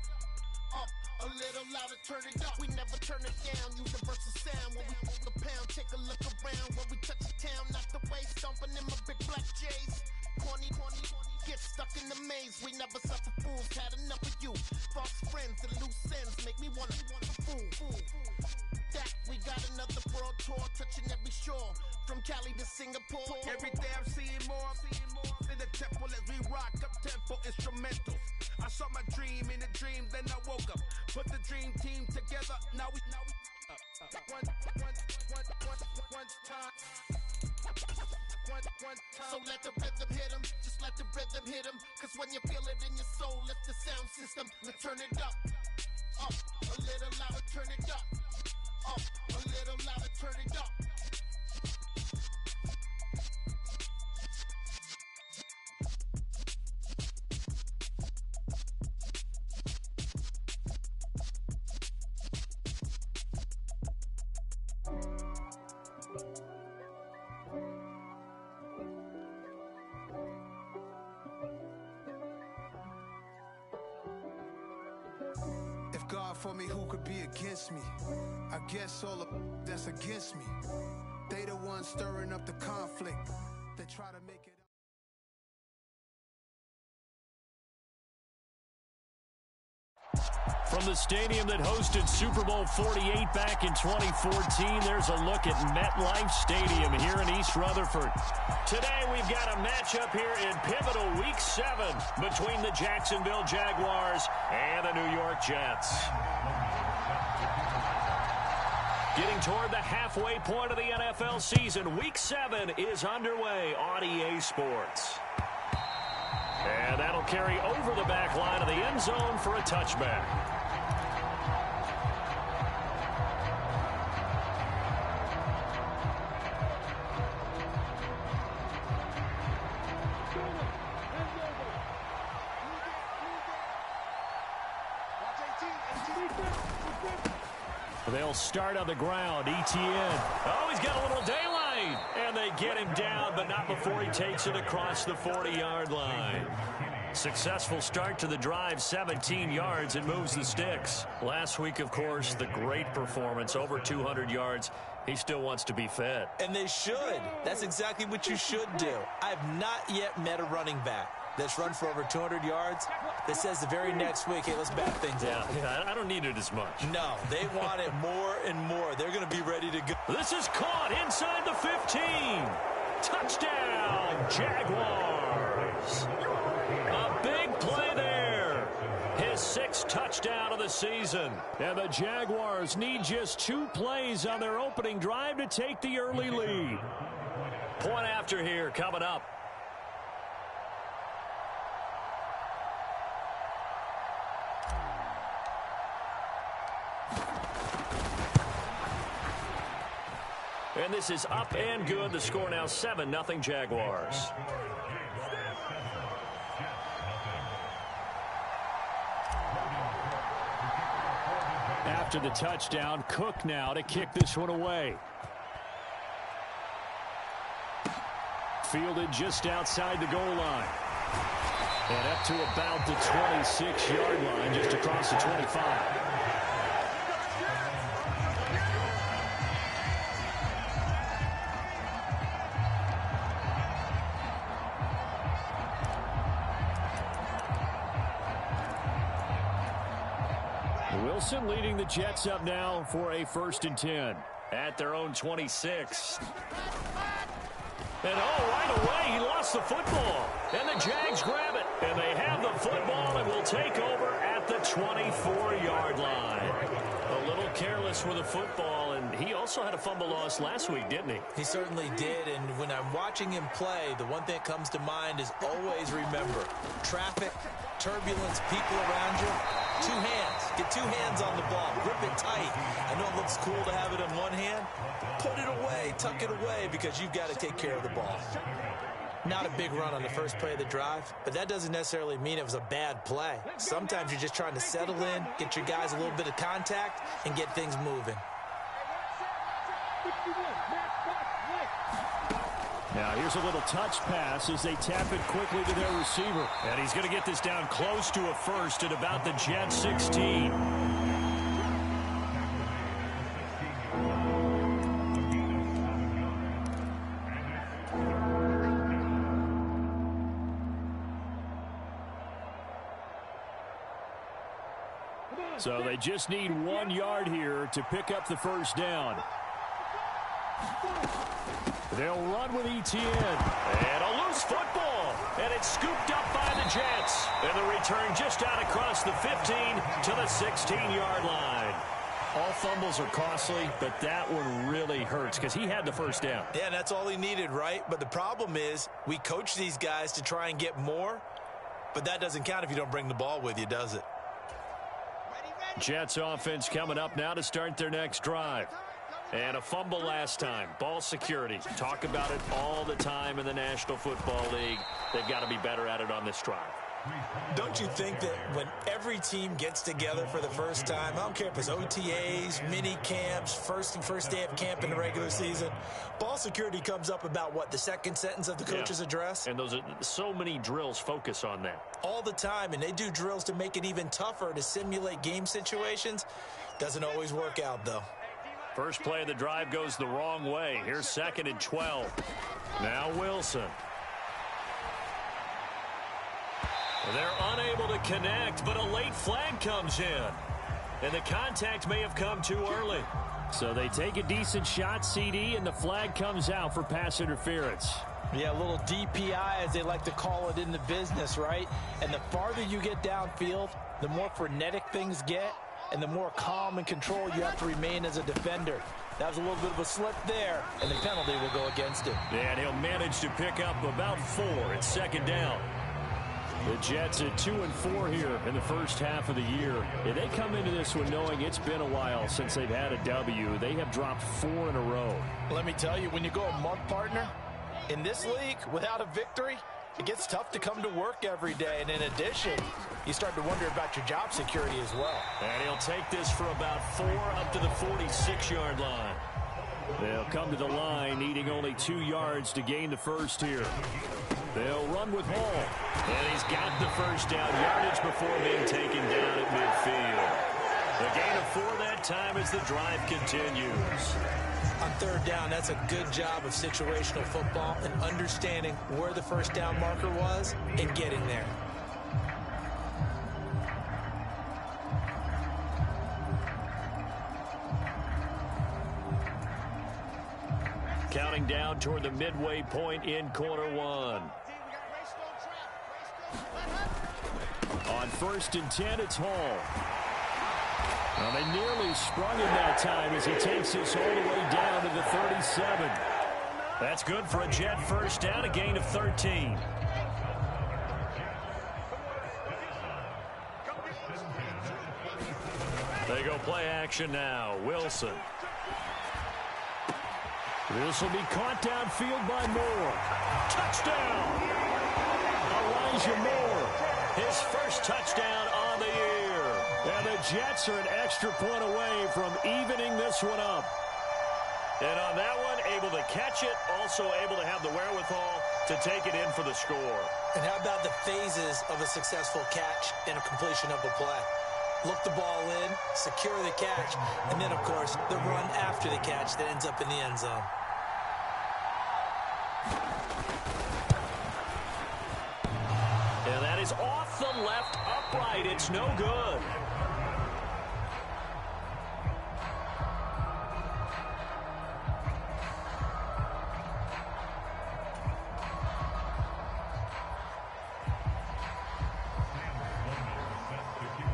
a little louder, turn it up. We never turn it down, universal sound. When we hold the pound, take a look around. When we touch the town, knock the way, stomping in my big black J's. Corny, get stuck in the maze. We never suffer fools, had enough of you. False friends and loose ends make me wanna fool. That we got another world tour, touching every shore, from Cali to Singapore. Every day I'm seeing more in the temple as we rock up tempo instrumentals. I saw my dream in a dream, then I woke up. Put the dream team together, now we one time. So let the rhythm hit him, just let the rhythm hit him. Cause when you feel it in your soul, lift the sound system. Let's turn it up, a little louder, turn it up, a little louder, turn it up. For me, who could be against me? I guess all the that's against me. They the ones stirring up the conflict. They try to make it From the stadium that hosted Super Bowl 48 back in 2014, there's a look at MetLife Stadium here in East Rutherford. Today we've got a matchup here in pivotal Week 7 between the Jacksonville Jaguars and the New York Jets. Getting toward the halfway point of the NFL season, Week 7 is underway on EA Sports. And that'll carry over the back line of the end zone for a touchback. They'll start on the ground. Etienne. Oh, he's got a little daylight. And they get him down, but not before he takes it across the 40-yard line. Successful start to the drive, 17 yards, and moves the sticks. Last week, of course, the great performance, over 200 yards. He still wants to be fed. And they should. That's exactly what you should do. I've not yet met a running back that's run for over 200 yards that says the very next week, hey, let's back things up. Yeah, I don't need it as much. No, they want it more and more. They're going to be ready to go. This is caught inside the 15. Touchdown, Jaguars. A big play there. His 6th touchdown of the season. And the Jaguars need just 2 plays on their opening drive to take the early lead. Point after here coming up. And this is up and good. The score now 7-0 Jaguars. After the touchdown, Cook now to kick this one away. Fielded just outside the goal line. And up to about the 26-yard line, just across the 25. Wilson leading the Jets up now for a 1st and 10 at their own 26. And right away he lost the football. And the Jags grab it. And they have the football and will take over at the 24-yard line. A little careless with the football, and he also had a fumble loss last week, didn't he? He certainly did, and when I'm watching him play, the one thing that comes to mind is always remember, traffic, turbulence, people around you, 2 hands. Get 2 hands on the ball. Grip it tight. I know it looks cool to have it in one hand. Put it away. Tuck it away because you've got to take care of the ball. Not a big run on the first play of the drive, but that doesn't necessarily mean it was a bad play. Sometimes you're just trying to settle in, get your guys a little bit of contact, and get things moving. Now here's a little touch pass as they tap it quickly to their receiver. And he's going to get this down close to a 1st at about the Jets 16. So they just need 1 yard here to pick up the 1st down. They'll run with Etienne. And a loose football. And it's scooped up by the Jets. And the return just out across the 15 to the 16-yard line. All fumbles are costly, but that one really hurts because he had the 1st down. Yeah, that's all he needed, right? But the problem is we coach these guys to try and get more, but that doesn't count if you don't bring the ball with you, does it? Jets offense coming up now to start their next drive. And a fumble last time. Ball security. Talk about it all the time in the National Football League. They've got to be better at it on this drive. Don't you think that when every team gets together for the first time, I don't care if it's OTAs, mini camps, first day of camp in the regular season, ball security comes up about what, the 2nd sentence of the coach's address? And those are so many drills focus on that. All the time, and they do drills to make it even tougher to simulate game situations. Doesn't always work out, though. First play of the drive goes the wrong way. Here's 2nd and 12. Now Wilson. They're unable to connect, but a late flag comes in. And the contact may have come too early. So they take a decent shot, CD, and the flag comes out for pass interference. Yeah, a little DPI, as they like to call it in the business, right? And the farther you get downfield, the more frenetic things get, and the more calm and control you have to remain as a defender. That was a little bit of a slip there, and the penalty will go against him. Yeah, and he'll manage to pick up about 4 at second down. The Jets at 2-4 here in the first half of the year. Yeah, they come into this one knowing it's been a while since they've had a W. They have dropped 4 in a row. Let me tell you, when you go a month, partner, in this league, without a victory, it gets tough to come to work every day. And in addition, you start to wonder about your job security as well. And he'll take this for about 4 up to the 46-yard line. They'll come to the line, needing only 2 yards to gain the first here. They'll run with Hall. And he's got the first down yardage before being taken down at midfield. The gain of 4 that time as the drive continues. On third down, that's a good job of situational football and understanding where the first down marker was and getting there. Counting down toward the midway point in quarter 1. On 1st and 10, it's Hall. Well, they nearly sprung him that time as he takes this all the way down to the 37. That's good for a Jet first down, a gain of 13. They go play action now. Wilson. This will be caught downfield by Moore. Touchdown! Elijah Moore. His first touchdown on the year. And the Jets are an extra point away from evening this one up. And on that one, able to catch it, also able to have the wherewithal to take it in for the score. And how about the phases of a successful catch and a completion of a play? Look the ball in, secure the catch, and then, of course, the run after the catch that ends up in the end zone. And that is off the left upright. It's no good.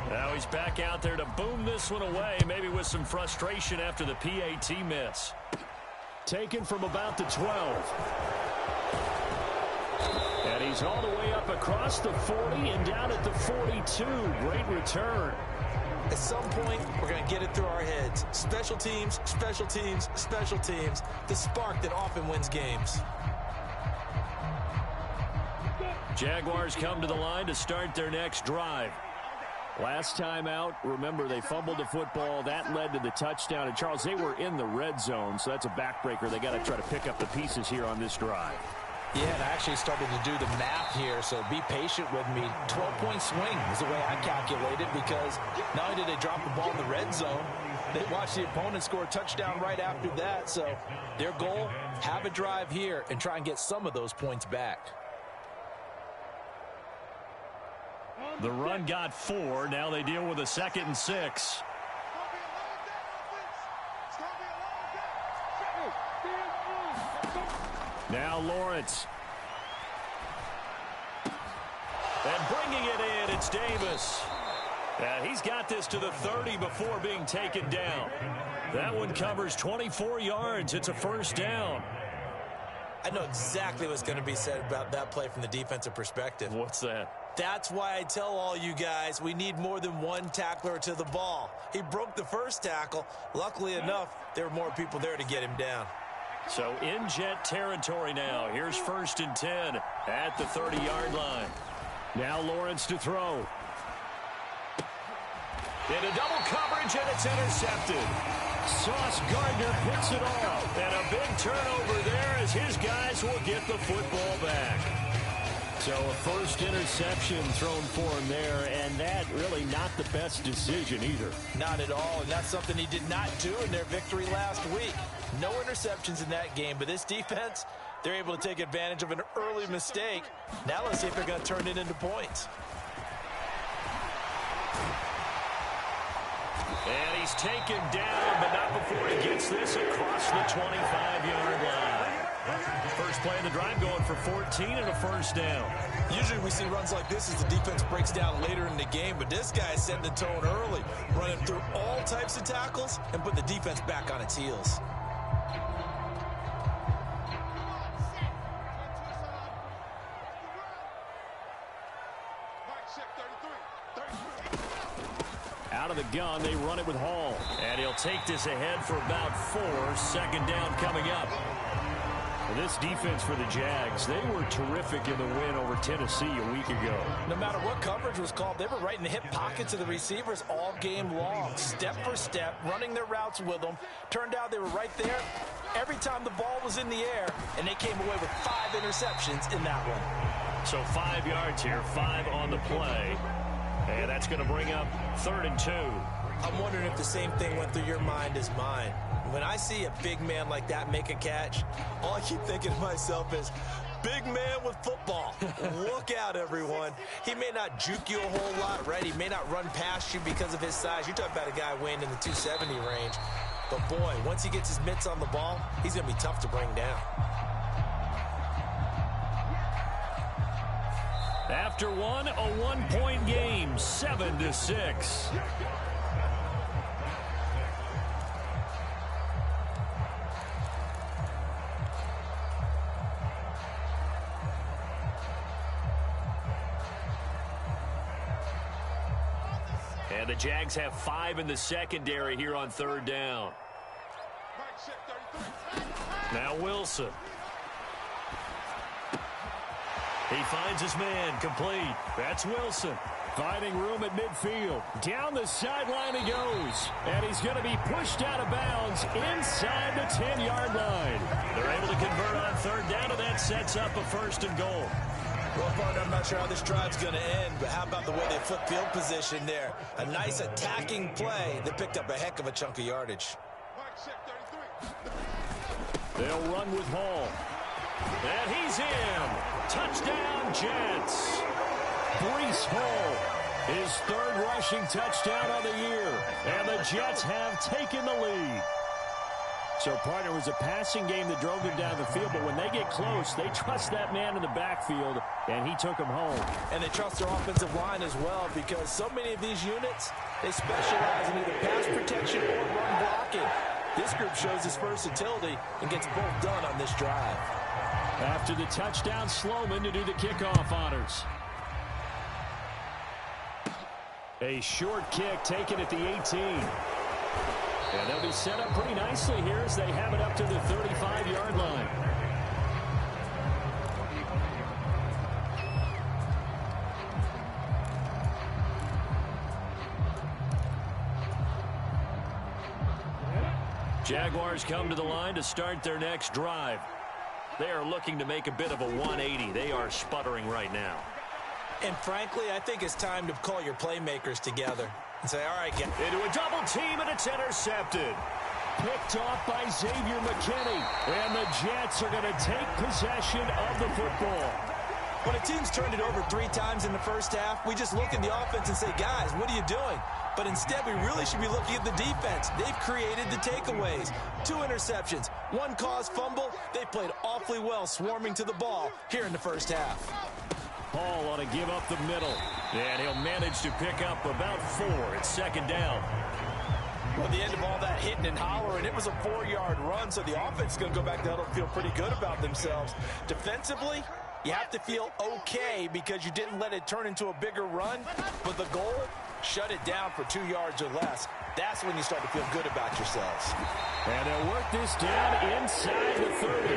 Now he's back out there to boom this one away, maybe with some frustration after the PAT miss. Taken from about the 12. And he's all the way up across the 40 and down at the 42. Great return. At some point, we're going to get it through our heads. Special teams, special teams, special teams. The spark that often wins games. Jaguars come to the line to start their next drive. Last time out, remember, they fumbled the football. That led to the touchdown. And, Charles, they were in the red zone, so that's a backbreaker. They got to try to pick up the pieces here on this drive. Yeah, and I actually started to do the math here, so be patient with me. 12-point swing is the way I calculate it, because not only did they drop the ball in the red zone, they watched the opponent score a touchdown right after that. So their goal, have a drive here and try and get some of those points back. The run got 4. Now they deal with a 2nd and 6. Now Lawrence. And bringing it in, it's Davis. And he's got this to the 30 before being taken down. That one covers 24 yards. It's a first down. I know exactly what's going to be said about that play from the defensive perspective. What's that? That's why I tell all you guys we need more than one tackler to the ball. He broke the first tackle. Luckily enough, there were more people there to get him down. So in Jet territory now. Here's 1st and 10 at the 30-yard line. Now Lawrence to throw. Into double coverage, and it's intercepted. Sauce Gardner picks it off. And a big turnover there as his guys will get the football back. So a first interception thrown for him there, and that really not the best decision either. Not at all, and that's something he did not do in their victory last week. No interceptions in that game, but this defense, they're able to take advantage of an early mistake. Now let's see if they're going to turn it into points. And he's taken down, but not before he gets this across the 25-yard line. First play of the drive going for 14 and a first down. Usually we see runs like this as the defense breaks down later in the game, but this guy is setting the tone early, running through all types of tackles and put the defense back on its heels. Out of the gun, they run it with Hall. And he'll take this ahead for about 4. Second down coming up. This defense for the Jags, they were terrific in the win over Tennessee a week ago. No matter what coverage was called, they were right in the hip pockets of the receivers all game long, step for step, running their routes with them. Turned out they were right there every time the ball was in the air, and they came away with 5 interceptions in that one. So 5 yards here, 5 on the play. And that's going to bring up 3rd and 2. I'm wondering if the same thing went through your mind as mine. When I see a big man like that make a catch, all I keep thinking to myself is, big man with football. Look out, everyone. He may not juke you a whole lot, right? He may not run past you because of his size. You're talking about a guy weighing in the 270 range. But, boy, once he gets his mitts on the ball, he's going to be tough to bring down. After one, a 1-point game, 7-6. And the Jags have 5 in the secondary here on 3rd down. Now Wilson. He finds his man, complete. That's Wilson. Finding room at midfield. Down the sideline he goes. And he's going to be pushed out of bounds inside the 10-yard line. They're able to convert on 3rd down, and that sets up a 1st and goal. Well, partner, I'm not sure how this drive's going to end, but how about the way they flip field position there? A nice attacking play that picked up a heck of a chunk of yardage. They'll run with Hall. And he's in. Touchdown, Jets. Breece Hall, his 3rd rushing touchdown of the year. And the Jets have taken the lead. So, partner, it was a passing game that drove them down the field, but when they get close, they trust that man in the backfield, and he took them home. And they trust their offensive line as well, because so many of these units, they specialize in either pass protection or run blocking. This group shows its versatility and gets both done on this drive. After the touchdown, Sloman to do the kickoff honors. A short kick taken at the 18. And they'll be set up pretty nicely here as they have it up to the 35-yard line. Jaguars come to the line to start their next drive. They are looking to make a bit of a 180. They are sputtering right now. And frankly, I think it's time to call your playmakers together and say, all right, get into a double team, and it's intercepted. Picked off by Xavier McKinney. And the Jets are going to take possession of the football. When a team's turned it over 3 times in the first half, we just look at the offense and say, guys, what are you doing? But instead, we really should be looking at the defense. They've created the takeaways. 2 interceptions, 1 caused fumble. They played awfully well swarming to the ball here in the first half. Hall ought to give up the middle. And he'll manage to pick up about 4. It's 2nd down. Well, the end of all that hitting and hollering, it was a 4-yard run, so the offense is going to go back down and feel pretty good about themselves. Defensively, you have to feel okay because you didn't let it turn into a bigger run, but the goal, shut it down for 2 yards or less. That's when you start to feel good about yourselves. And they'll work this down inside the 30.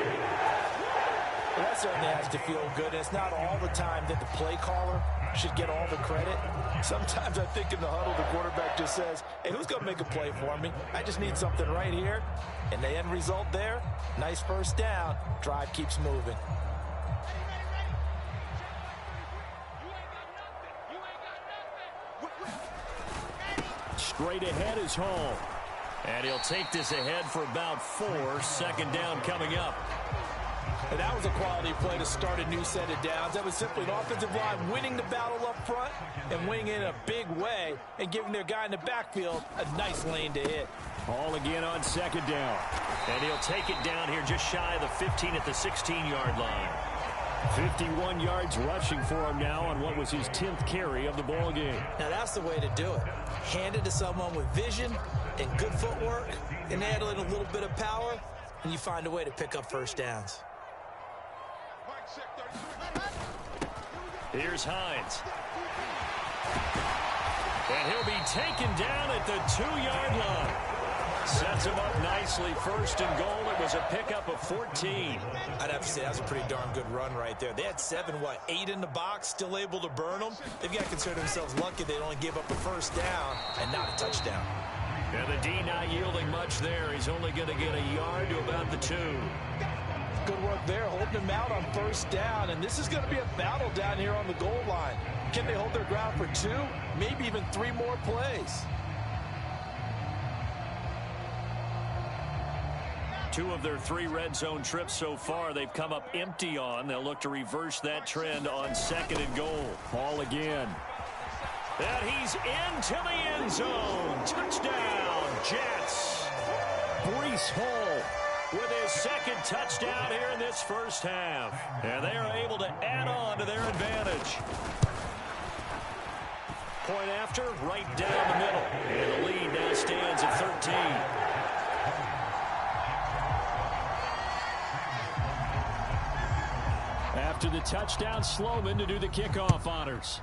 Well, that certainly has to feel good. And it's not all the time that the play caller should get all the credit. Sometimes I think in the huddle, the quarterback just says, hey, who's going to make a play for me? I just need something right here. And the end result there, nice first down. Drive keeps moving. Straight ahead is Hall. And he'll take this ahead for about 4. 2nd down coming up. And that was a quality play to start a new set of downs. That was simply an offensive line winning the battle up front and winning it in a big way and giving their guy in the backfield a nice lane to hit. Ball again on second down. And he'll take it down here just shy of the 15 at the 16-yard line. 51 yards rushing for him now on what was his 10th carry of the ball game. Now that's the way to do it. Hand it to someone with vision and good footwork and add in a little bit of power, and you find a way to pick up first downs. Here's Hines. And he'll be taken down at the 2-yard line. Sets him up nicely. First and goal. It was a pickup of 14. I'd have to say that's a pretty darn good run right there. They had 8 in the box, still able to burn them. They've got to consider themselves lucky they only gave up a first down and not a touchdown. And the D not yielding much there. He's only going to get a yard to about the 2. Good work there, holding him out on first down. And this is going to be a battle down here on the goal line. Can they hold their ground for 2, maybe even 3 more plays? 2 of their 3 red zone trips so far they've come up empty on. They'll look to reverse that trend on second and goal. Ball again. And he's into the end zone. Touchdown, Jets. Breece Hall with his second touchdown here in this first half. And they are able to add on to their advantage. Point after, right down the middle. And the lead now stands at 13. After the touchdown, Sloman to do the kickoff honors.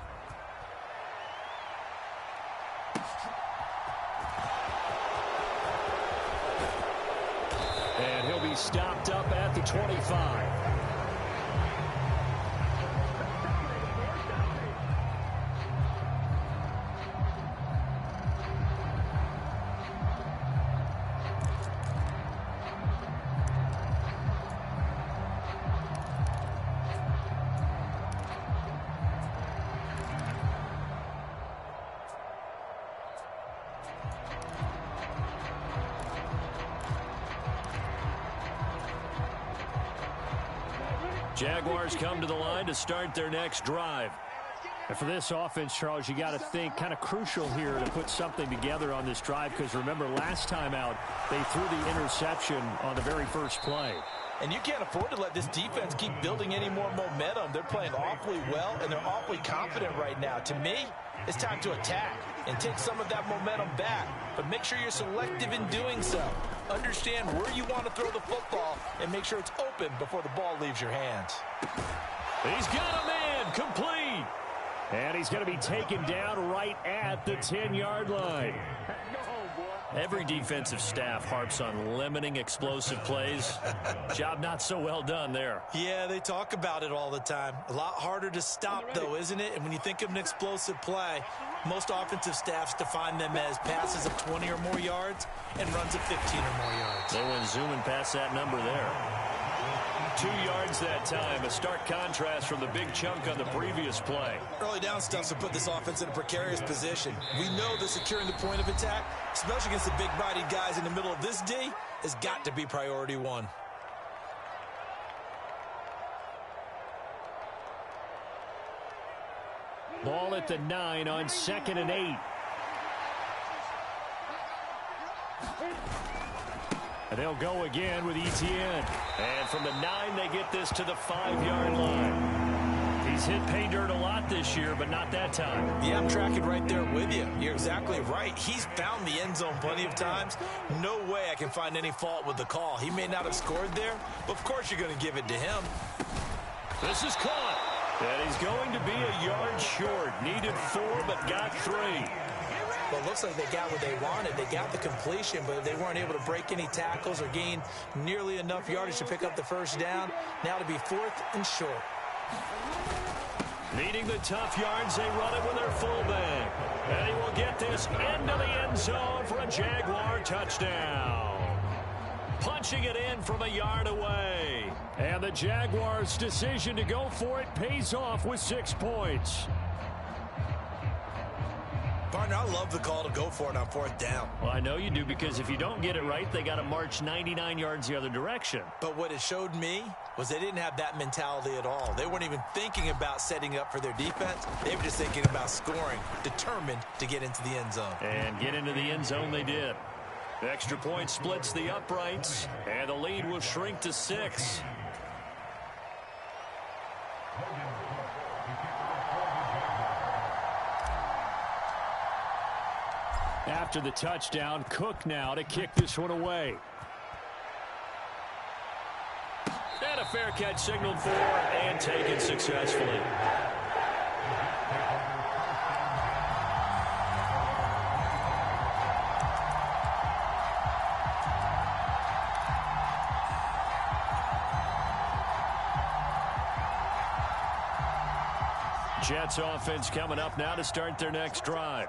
And he'll be stopped up at the 25. Jaguars come to the line to start their next drive. And for this offense, Charles, you got to think kind of crucial here to put something together on this drive, because remember last time out they threw the interception on the very first play. And you can't afford to let this defense keep building any more momentum. They're playing awfully well, and they're awfully confident right now. To me, it's time to attack and take some of that momentum back. But make sure you're selective in doing so. Understand where you want to throw the football and make sure it's open before the ball leaves your hands. He's got a man complete. And he's going to be taken down right at the 10-yard line. Every defensive staff harps on limiting explosive plays. Job not so well done there. Yeah, they talk about it all the time. A lot harder to stop, though, isn't it? And when you think of an explosive play, most offensive staffs define them as passes of 20 or more yards and runs of 15 or more yards. They went zooming past that number there. 2 yards that time, a stark contrast from the big chunk on the previous play. Early down stuff's to put this offense in a precarious position. We know that securing the point of attack, especially against the big-bodied guys in the middle of this D, has got to be priority 1. Ball at the 9 on 2nd and 8. And they'll go again with Etienne. And from the 9, they get this to the 5-yard line. He's hit pay dirt a lot this year, but not that time. Yeah, I'm tracking right there with you. You're exactly right. He's found the end zone plenty of times. No way I can find any fault with the call. He may not have scored there, but of course you're going to give it to him. This is caught. And he's going to be a yard short. Needed 4, but got 3. Well, it looks like they got what they wanted. They got the completion, but they weren't able to break any tackles or gain nearly enough yardage to pick up the first down. Now to be 4th and short. Needing the tough yards, they run it with their fullback. And he will get this into the end zone for a Jaguar touchdown. Punching it in from a yard away. And the Jaguars' decision to go for it pays off with 6 points. Partner, I love the call to go for it on 4th down. Well, I know you do, because if you don't get it right, they got to march 99 yards the other direction. But what it showed me was they didn't have that mentality at all. They weren't even thinking about setting up for their defense. They were just thinking about scoring, determined to get into the end zone. And get into the end zone they did. The extra point splits the uprights, and the lead will shrink to 6. After the touchdown, Cook now to kick this one away. And a fair catch signaled for and taken successfully. Jets offense coming up now to start their next drive.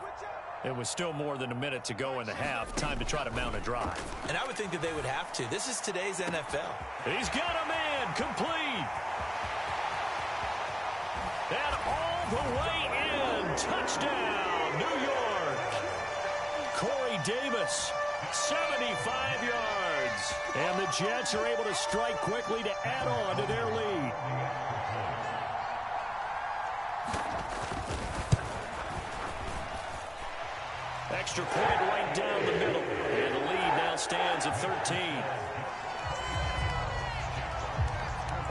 It was still more than a minute to go in the half. Time to try to mount a drive. And I would think that they would have to. This is today's NFL. He's got a man complete. And all the way in. Touchdown, New York. Corey Davis, 75 yards. And the Jets are able to strike quickly to add on to their lead. Extra point right down the middle. And the lead now stands at 13.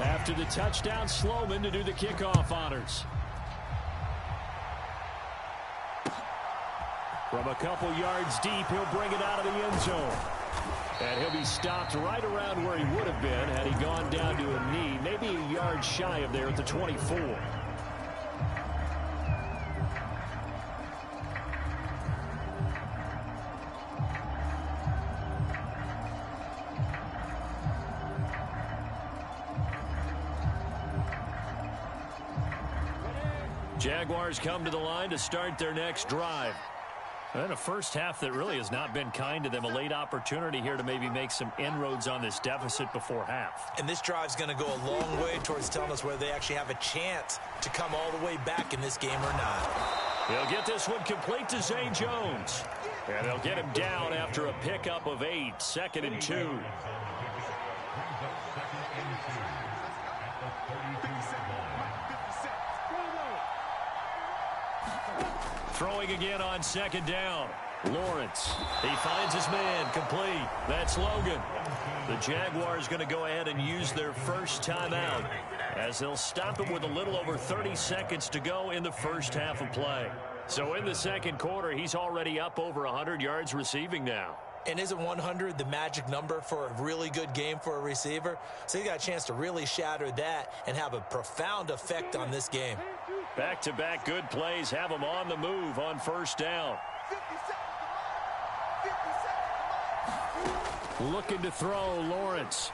After the touchdown, Sloman to do the kickoff honors. From a couple yards deep, he'll bring it out of the end zone. And he'll be stopped right around where he would have been had he gone down to a knee, maybe a yard shy of there at the 24. Jaguars come to the line to start their next drive. And a first half that really has not been kind to them. A late opportunity here to maybe make some inroads on this deficit before half. And this drive's going to go a long way towards telling us whether they actually have a chance to come all the way back in this game or not. They'll get this one complete to Zay Jones. And they'll get him down after a pickup of 8. 2nd and 2. Throwing again on 2nd down. Lawrence. He finds his man complete. That's Logan. The Jaguars going to go ahead and use their first timeout as they'll stop him with a little over 30 seconds to go in the first half of play. So in the second quarter, he's already up over 100 yards receiving now. And isn't 100 the magic number for a really good game for a receiver? So he got a chance to really shatter that and have a profound effect on this game. Back-to-back good plays have him on the move on first down. Looking to throw, Lawrence.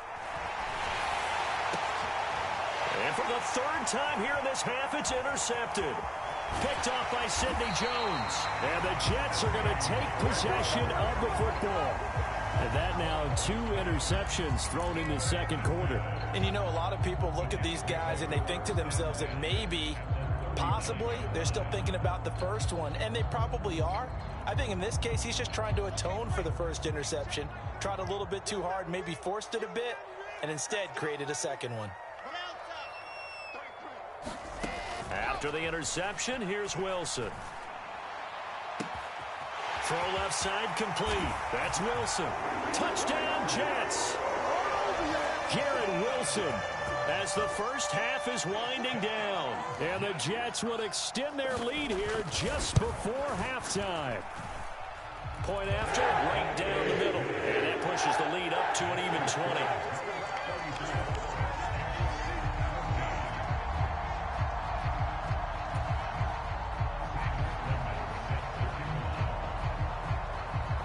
And for the 3rd time here in this half, it's intercepted. Picked off by Sidney Jones. And the Jets are going to take possession of the football. And that now 2 interceptions thrown in the second quarter. And you know, a lot of people look at these guys and they think to themselves that maybe, possibly, they're still thinking about the first one. And they probably are. I think in this case, he's just trying to atone for the first interception. Tried a little bit too hard, maybe forced it a bit, and instead created a second one. After the interception, here's Wilson. Throw left side complete. That's Wilson. Touchdown, Jets. Garrett Wilson as the first half is winding down. And the Jets will extend their lead here just before halftime. Point after, right down the middle. And that pushes the lead up to an even 20.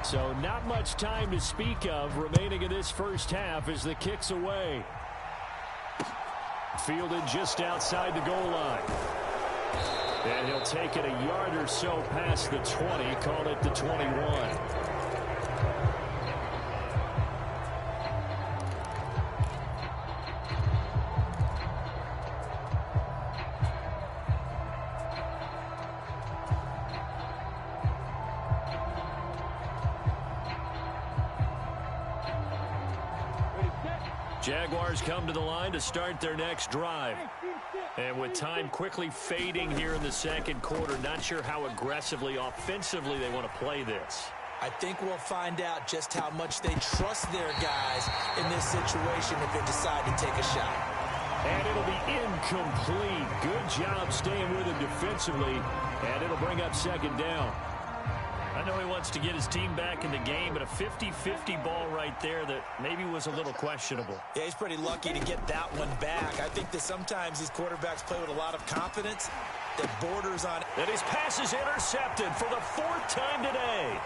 So not much time to speak of remaining in this first half as the kick's away. Fielded just outside the goal line. And he'll take it a yard or so past the 20, call it the 21. Jaguars come to the line to start their next drive. And with time quickly fading here in the second quarter, not sure how aggressively, offensively they want to play this. I think we'll find out just how much they trust their guys in this situation if they decide to take a shot. And it'll be incomplete. Good job staying with him defensively. And it'll bring up second down. I know he wants to get his team back in the game, but a 50-50 ball right there that maybe was a little questionable. Yeah, he's pretty lucky to get that one back. I think that sometimes these quarterbacks play with a lot of confidence that borders on. And his pass is intercepted for the 4th time today.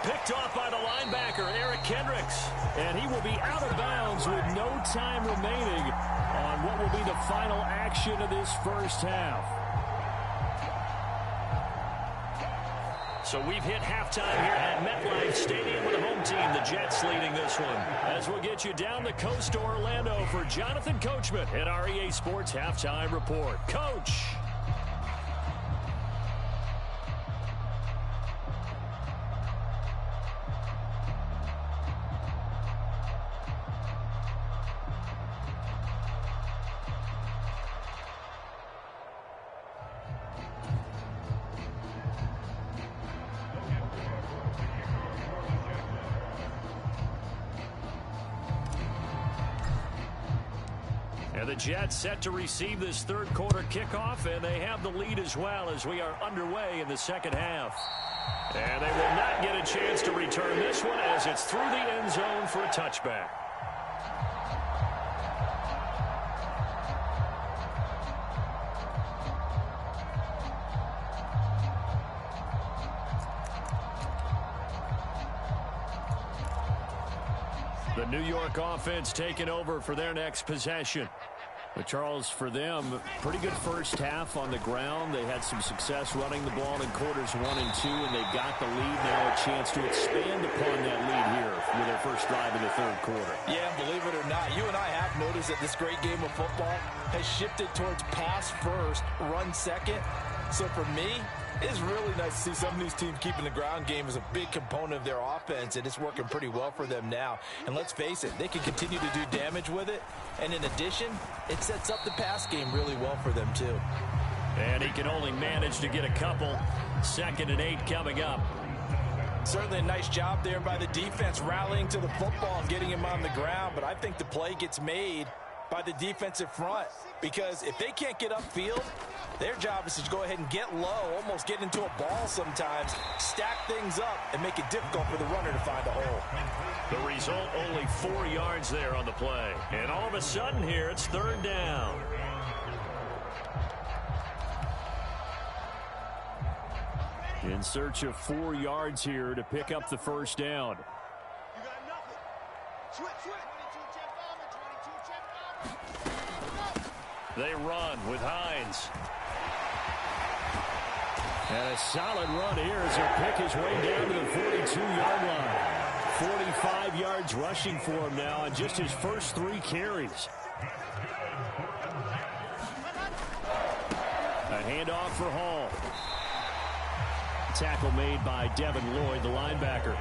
Picked off by the linebacker, Eric Kendricks. And he will be out of bounds with no time remaining on what will be the final action of this first half. So we've hit halftime here at MetLife Stadium with the home team, the Jets, leading this one. As we'll get you down the coast to Orlando for Jonathan Coachman at our EA Sports Halftime Report. Coach. And the Jets set to receive this third quarter kickoff, and they have the lead as well as we are underway in the second half. And they will not get a chance to return this one as it's through the end zone for a touchback. The New York offense taking over for their next possession. But Charles, for them, pretty good first half on the ground. They had some success running the ball in quarters 1 and 2, and they got the lead. Now a chance to expand upon that lead here with their first drive in the third quarter. Yeah, believe it or not, you and I have noticed that this great game of football has shifted towards pass first, run second. So for me, it's really nice to see some of these teams keeping the ground game as a big component of their offense, and it's working pretty well for them now. And let's face it, they can continue to do damage with it. And in addition, it sets up the pass game really well for them too. And he can only manage to get a couple. 2nd and 8 coming up. Certainly a nice job there by the defense rallying to the football and getting him on the ground. But I think the play gets made by the defensive front, because if they can't get upfield, their job is to go ahead and get low, almost get into a ball sometimes, stack things up, and make it difficult for the runner to find a hole. The result, only 4 yards there on the play. And all of a sudden here, it's 3rd down. In search of 4 yards here to pick up the first down. You got nothing. Switch. 22, check bomber, 22, check bomber. They run with Hines. And a solid run here as he'll pick his way down to the 42-yard line. 45 yards rushing for him now on just his first 3 carries. A handoff for Hall. Tackle made by Devin Lloyd, the linebacker.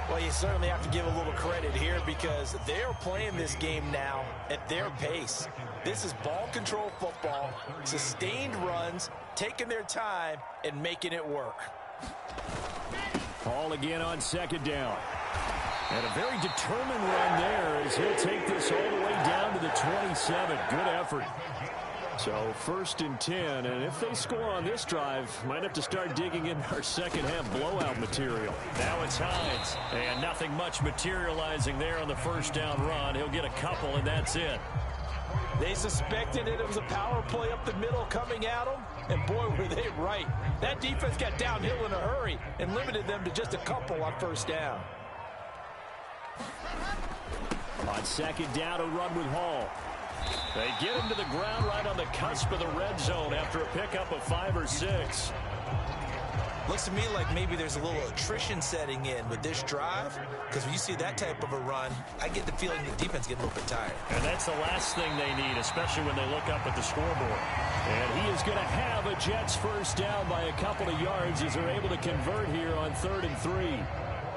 Well, you certainly have to give a little credit here because they're playing this game now at their pace. This is ball control football, sustained runs, taking their time, and making it work. Hall again on 2nd down. And a very determined run there as he'll take this all the way down to the 27. Good effort. So 1st and 10, and if they score on this drive, might have to start digging in our second half blowout material. Now it's Hines, and nothing much materializing there on the first down run. He'll get a couple, and that's it. They suspected it was a power play up the middle coming at them, and boy, were they right. That defense got downhill in a hurry and limited them to just a couple on first down. On 2nd down, a run with Hall. They get him to the ground right on the cusp of the red zone after a pickup of 5 or 6. Looks to me like maybe there's a little attrition setting in with this drive, because when you see that type of a run, I get the feeling the defense gets a little bit tired. And that's the last thing they need, especially when they look up at the scoreboard. And he is going to have a Jets first down by a couple of yards as they're able to convert here on 3rd and 3.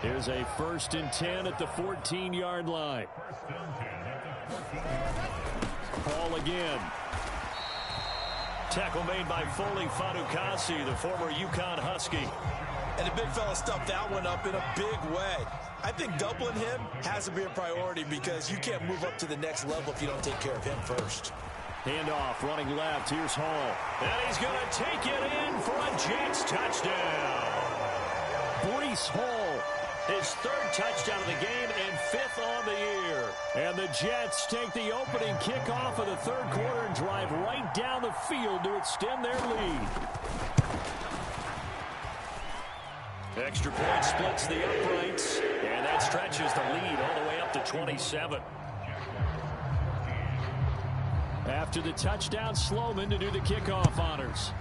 Here's a 1st and 10 at the 14-yard line. Ball again. Tackle made by Foley Fadukasi, the former UConn Husky. And the big fella stuffed that one up in a big way. I think doubling him has to be a priority because you can't move up to the next level if you don't take care of him first. Handoff, running left. Here's Hall. And he's going to take it in for a Jets touchdown. Breece Hall, his third touchdown of the game and fifth on the year. And the Jets take the opening kickoff of the third quarter and drive right down the field to extend their lead. Extra point splits the uprights, and that stretches the lead all the way up to 27. After the touchdown, Sloman to do the kickoff honors.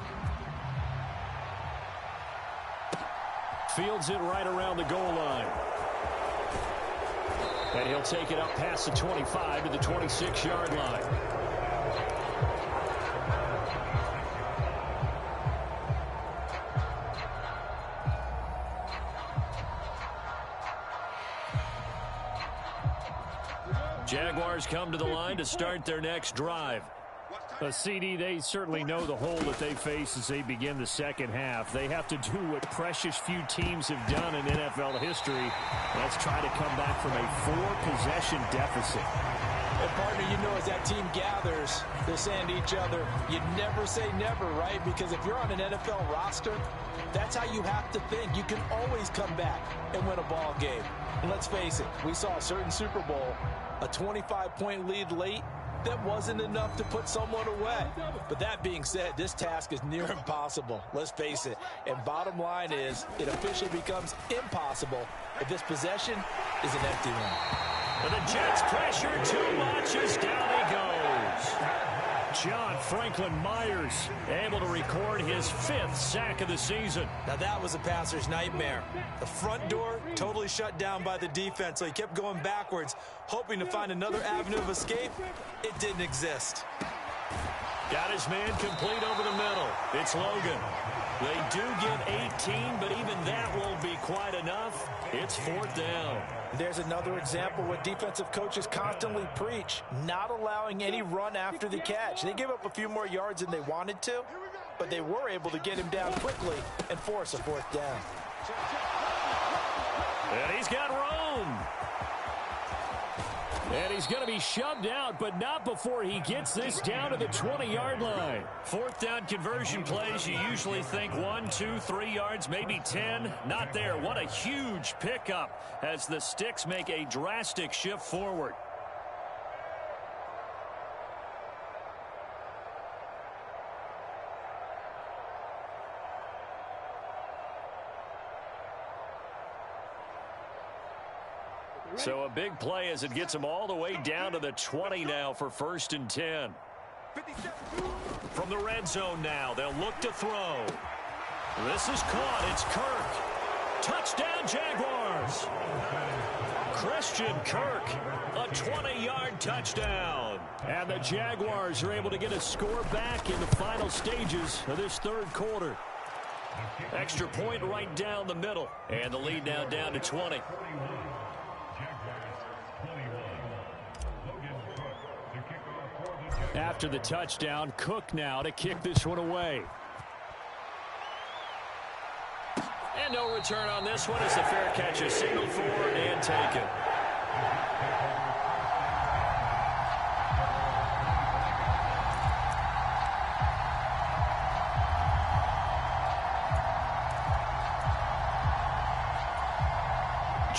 Fields it right around the goal line. And he'll take it up past the 25 to the 26-yard line. Jaguars come to the line to start their next drive. CD, they certainly know the hole that they face as they begin the second half. They have to do what precious few teams have done in NFL history. Let's try to come back from a 4-possession deficit. And partner, you know, as that team gathers, they're saying to each other, you never say never, right? Because if you're on an NFL roster, that's how you have to think. You can always come back and win a ball game. And let's face it, we saw a certain Super Bowl, a 25-point lead late, that wasn't enough to put someone away. But that being said, this task is near impossible. Let's face it. And bottom line is, it officially becomes impossible if this possession is an empty one. And the Jets pressure too much as down he goes. John Franklin Myers able to record his 5th sack of the season. Now that was a passer's nightmare. The front door totally shut down by the defense, so he kept going backwards, hoping to find another avenue of escape. It didn't exist. Got his man complete over the middle. It's Logan. They do get 18, but even that won't be quite enough. It's 4th down. There's another example what defensive coaches constantly preach, not allowing any run after the catch. They gave up a few more yards than they wanted to, but they were able to get him down quickly and force a 4th down. And he's got room. And he's going to be shoved out, but not before he gets this down to the 20-yard line. 4th down conversion plays, you usually think 1, 2, 3 yards, maybe 10. Not there. What a huge pickup as the Sticks make a drastic shift forward. So a big play as it gets them all the way down to the 20 now for 1st and 10. From the red zone now, they'll look to throw. This is caught. It's Kirk. Touchdown, Jaguars. Christian Kirk, a 20-yard touchdown. And the Jaguars are able to get a score back in the final stages of this third quarter. Extra point right down the middle. And the lead now down to 20. After the touchdown, Cook now to kick this one away. And no return on this one as the fair catch is signaled for and taken.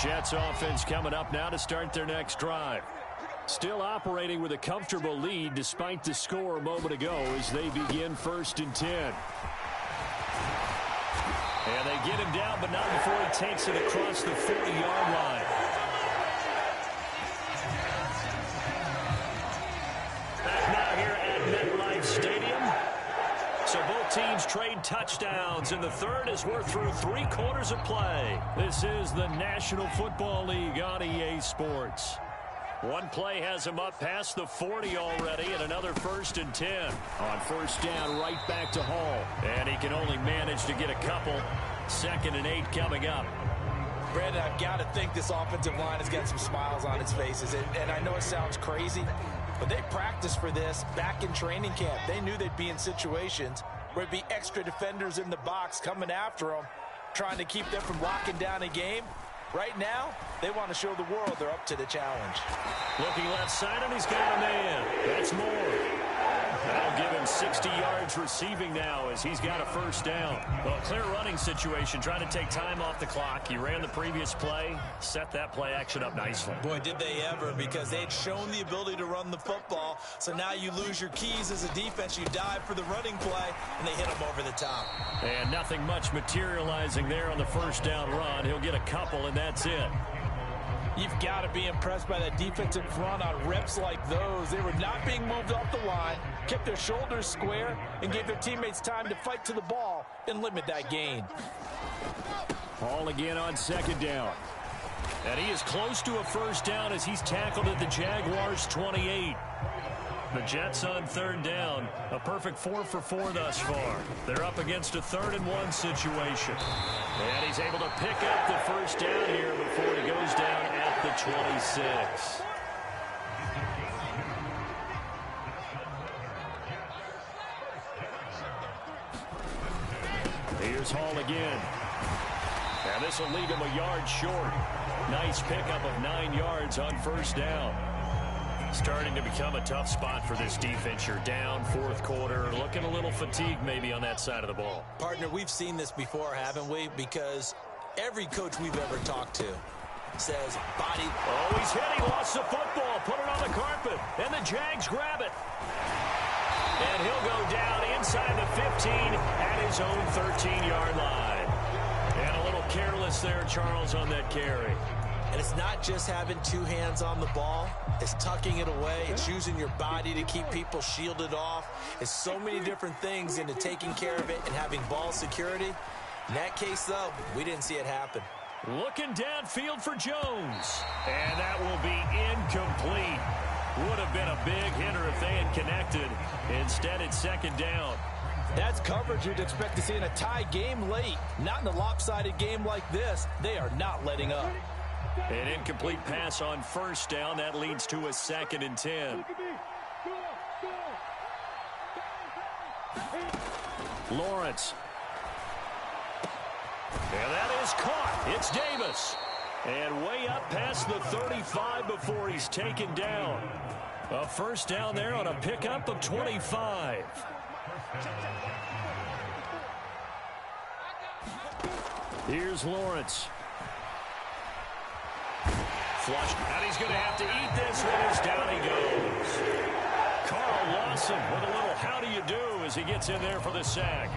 Jets offense coming up now to start their next drive. Still operating with a comfortable lead despite the score a moment ago as they begin 1st and 10. And they get him down, but not before he takes it across the 40-yard line. Back now here at MetLife Stadium. So both teams trade touchdowns, and the third as we're through 3 quarters of play. This is the National Football League on EA Sports. One play has him up past the 40 already, and another 1st and 10. On 1st down, right back to Hall. And he can only manage to get a couple. 2nd and 8 coming up. Brandon, I've got to think this offensive line has got some smiles on its faces. And I know it sounds crazy, but they practiced for this back in training camp. They knew they'd be in situations where it'd be extra defenders in the box coming after them, trying to keep them from locking down a game. Right now, they want to show the world they're up to the challenge. Looking left side, and he's got a man. That's more. That'll give him 60 yards receiving now as he's got a first down. Well, clear running situation, trying to take time off the clock. He ran the previous play, set that play action up nicely. Boy, did they ever, because they had shown the ability to run the football. So now you lose your keys as a defense. You dive for the running play, and they hit him over the top. And nothing much materializing there on the first down run. He'll get a couple, and that's it. You've got to be impressed by that defensive front on reps like those. They were not being moved off the line, kept their shoulders square, and gave their teammates time to fight to the ball and limit that gain. Ball again on second down. And he is close to a first down as he's tackled at the Jaguars' 28. The Jets on third down. A perfect 4 for 4 thus far. They're up against a 3rd and 1 situation. And he's able to pick up the first down here before he goes down at the 26. Here's Hall again. And this will lead him a yard short. Nice pickup of 9 yards on first down. Starting to become a tough spot for this defense. You're down, 4th quarter, looking a little fatigued maybe on that side of the ball. Partner, we've seen this before, haven't we? Because every coach we've ever talked to says body. Oh, he's hit. He lost the football. Put it on the carpet. And the Jags grab it. And he'll go down inside the 15 at his own 13-yard line. And a little careless there, Charles, on that carry. And it's not just having 2 hands on the ball. It's tucking it away. It's using your body to keep people shielded off. It's so many different things into taking care of it and having ball security. In that case, though, we didn't see it happen. Looking downfield for Jones. And that will be incomplete. Would have been a big hitter if they had connected. Instead, it's second down. That's coverage you'd expect to see in a tie game late. Not in a lopsided game like this. They are not letting up. An incomplete pass on first down. That leads to a 2nd and 10. Lawrence. And that is caught. It's Davis. And way up past the 35 before he's taken down. A first down there on a pickup of 25. Here's Lawrence. Flushed, and he's going to have to eat this one as down he goes. Carl Lawson with a little how do you do as he gets in there for the sack.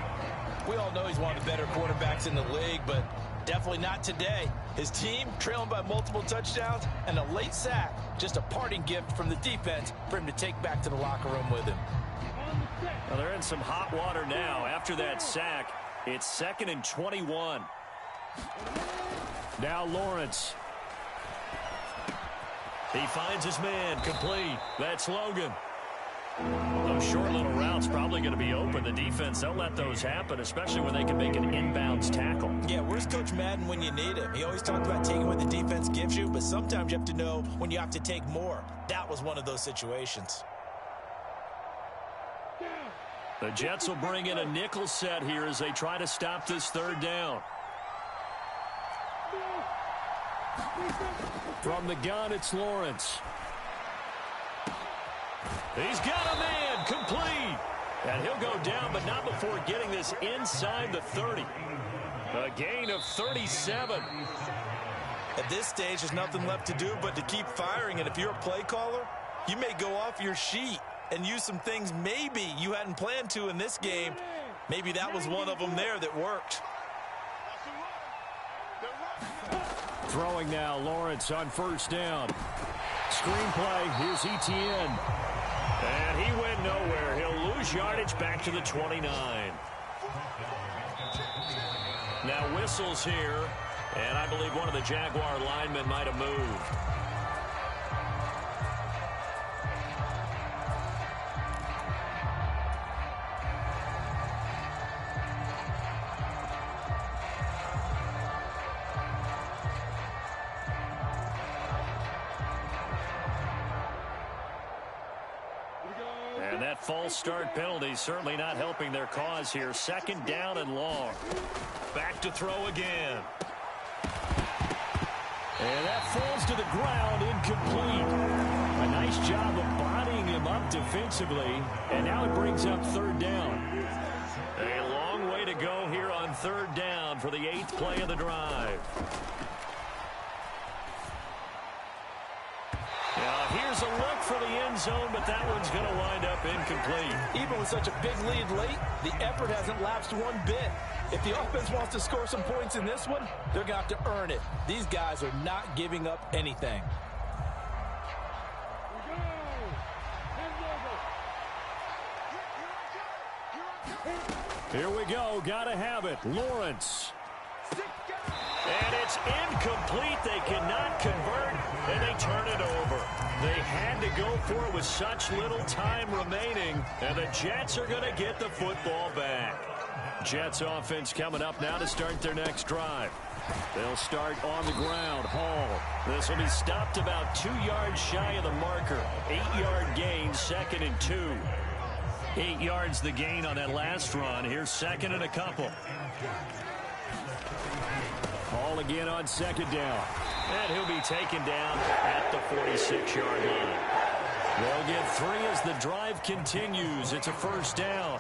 We all know he's one of the better quarterbacks in the league, but definitely not today. His team trailing by multiple touchdowns and a late sack. Just a parting gift from the defense for him to take back to the locker room with him. Well, they're in some hot water now. After that sack, it's 2nd and 21. Now Lawrence. He finds his man, complete. That's Logan. Those short little routes probably going to be open. The defense, they'll let those happen, especially when they can make an inbounds tackle. Yeah, where's Coach Madden when you need him? He always talks about taking what the defense gives you, but sometimes you have to know when you have to take more. That was one of those situations. The Jets will bring in a nickel set here as they try to stop this 3rd down. From the gun, it's Lawrence. He's got a man, complete. And he'll go down, but not before getting this inside the 30. A gain of 37. At this stage, there's nothing left to do but to keep firing. And if you're a play caller, you may go off your sheet and use some things maybe you hadn't planned to in this game. Maybe that was one of them there that worked. Throwing now, Lawrence on first down. Screenplay, here's Etienne. And he went nowhere. He'll lose yardage back to the 29. Now whistles here, and I believe one of the Jaguar linemen might have moved. And that false start penalty certainly not helping their cause here. 2nd down and long. Back to throw again. And that falls to the ground, incomplete. A nice job of bodying him up defensively. And now it brings up 3rd down. A long way to go here on 3rd down for the 8th play of the drive. Now here's a look for the end zone, but that one's going to wind up incomplete. Even with such a big lead late, the effort hasn't lapsed one bit. If the offense wants to score some points in this one, they're going to have to earn it. These guys are not giving up anything. Here we go. Got to have it. Lawrence. And it's incomplete. They cannot convert, and they turn it over. They had to go for it with such little time remaining, and the Jets are going to get the football back. Jets offense coming up now to start their next drive. They'll start on the ground. Hall. This will be stopped about 2 yards shy of the marker. 8-yard gain, 2nd and 2. 8 yards the gain on that last run. Here's 2nd and a couple. Hall again on 2nd down. And he'll be taken down at the 46-yard line. They'll get 3 as the drive continues. It's a 1st down.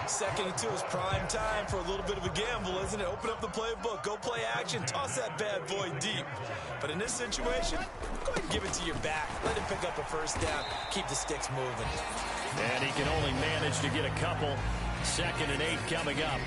2nd and 2 is prime time for a little bit of a gamble, isn't it? Open up the playbook, go play action, toss that bad boy deep. But in this situation, go ahead and give it to your back. Let him pick up a 1st down. Keep the sticks moving. And he can only manage to get a couple. 2nd and 8 coming up.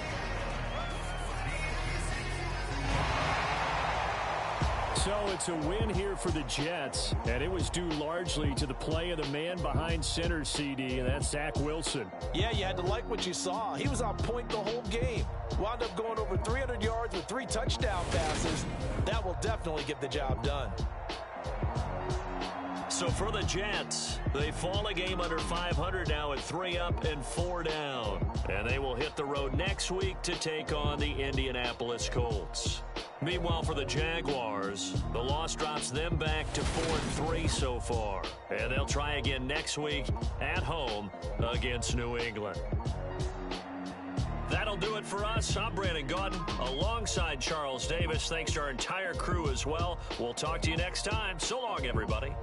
So it's a win here for the Jets, and it was due largely to the play of the man behind center, CD, and that's Zach Wilson. Yeah, you had to like what you saw. He was on point the whole game. Wound up going over 300 yards with 3 touchdown passes. That will definitely get the job done. So for the Jets, they fall a game under 500 now at 3 up and 4 down. And they will hit the road next week to take on the Indianapolis Colts. Meanwhile, for the Jaguars, the loss drops them back to 4-3 so far. And they'll try again next week at home against New England. That'll do it for us. I'm Brandon Gaudin alongside Charles Davis. Thanks to our entire crew as well. We'll talk to you next time. So long, everybody.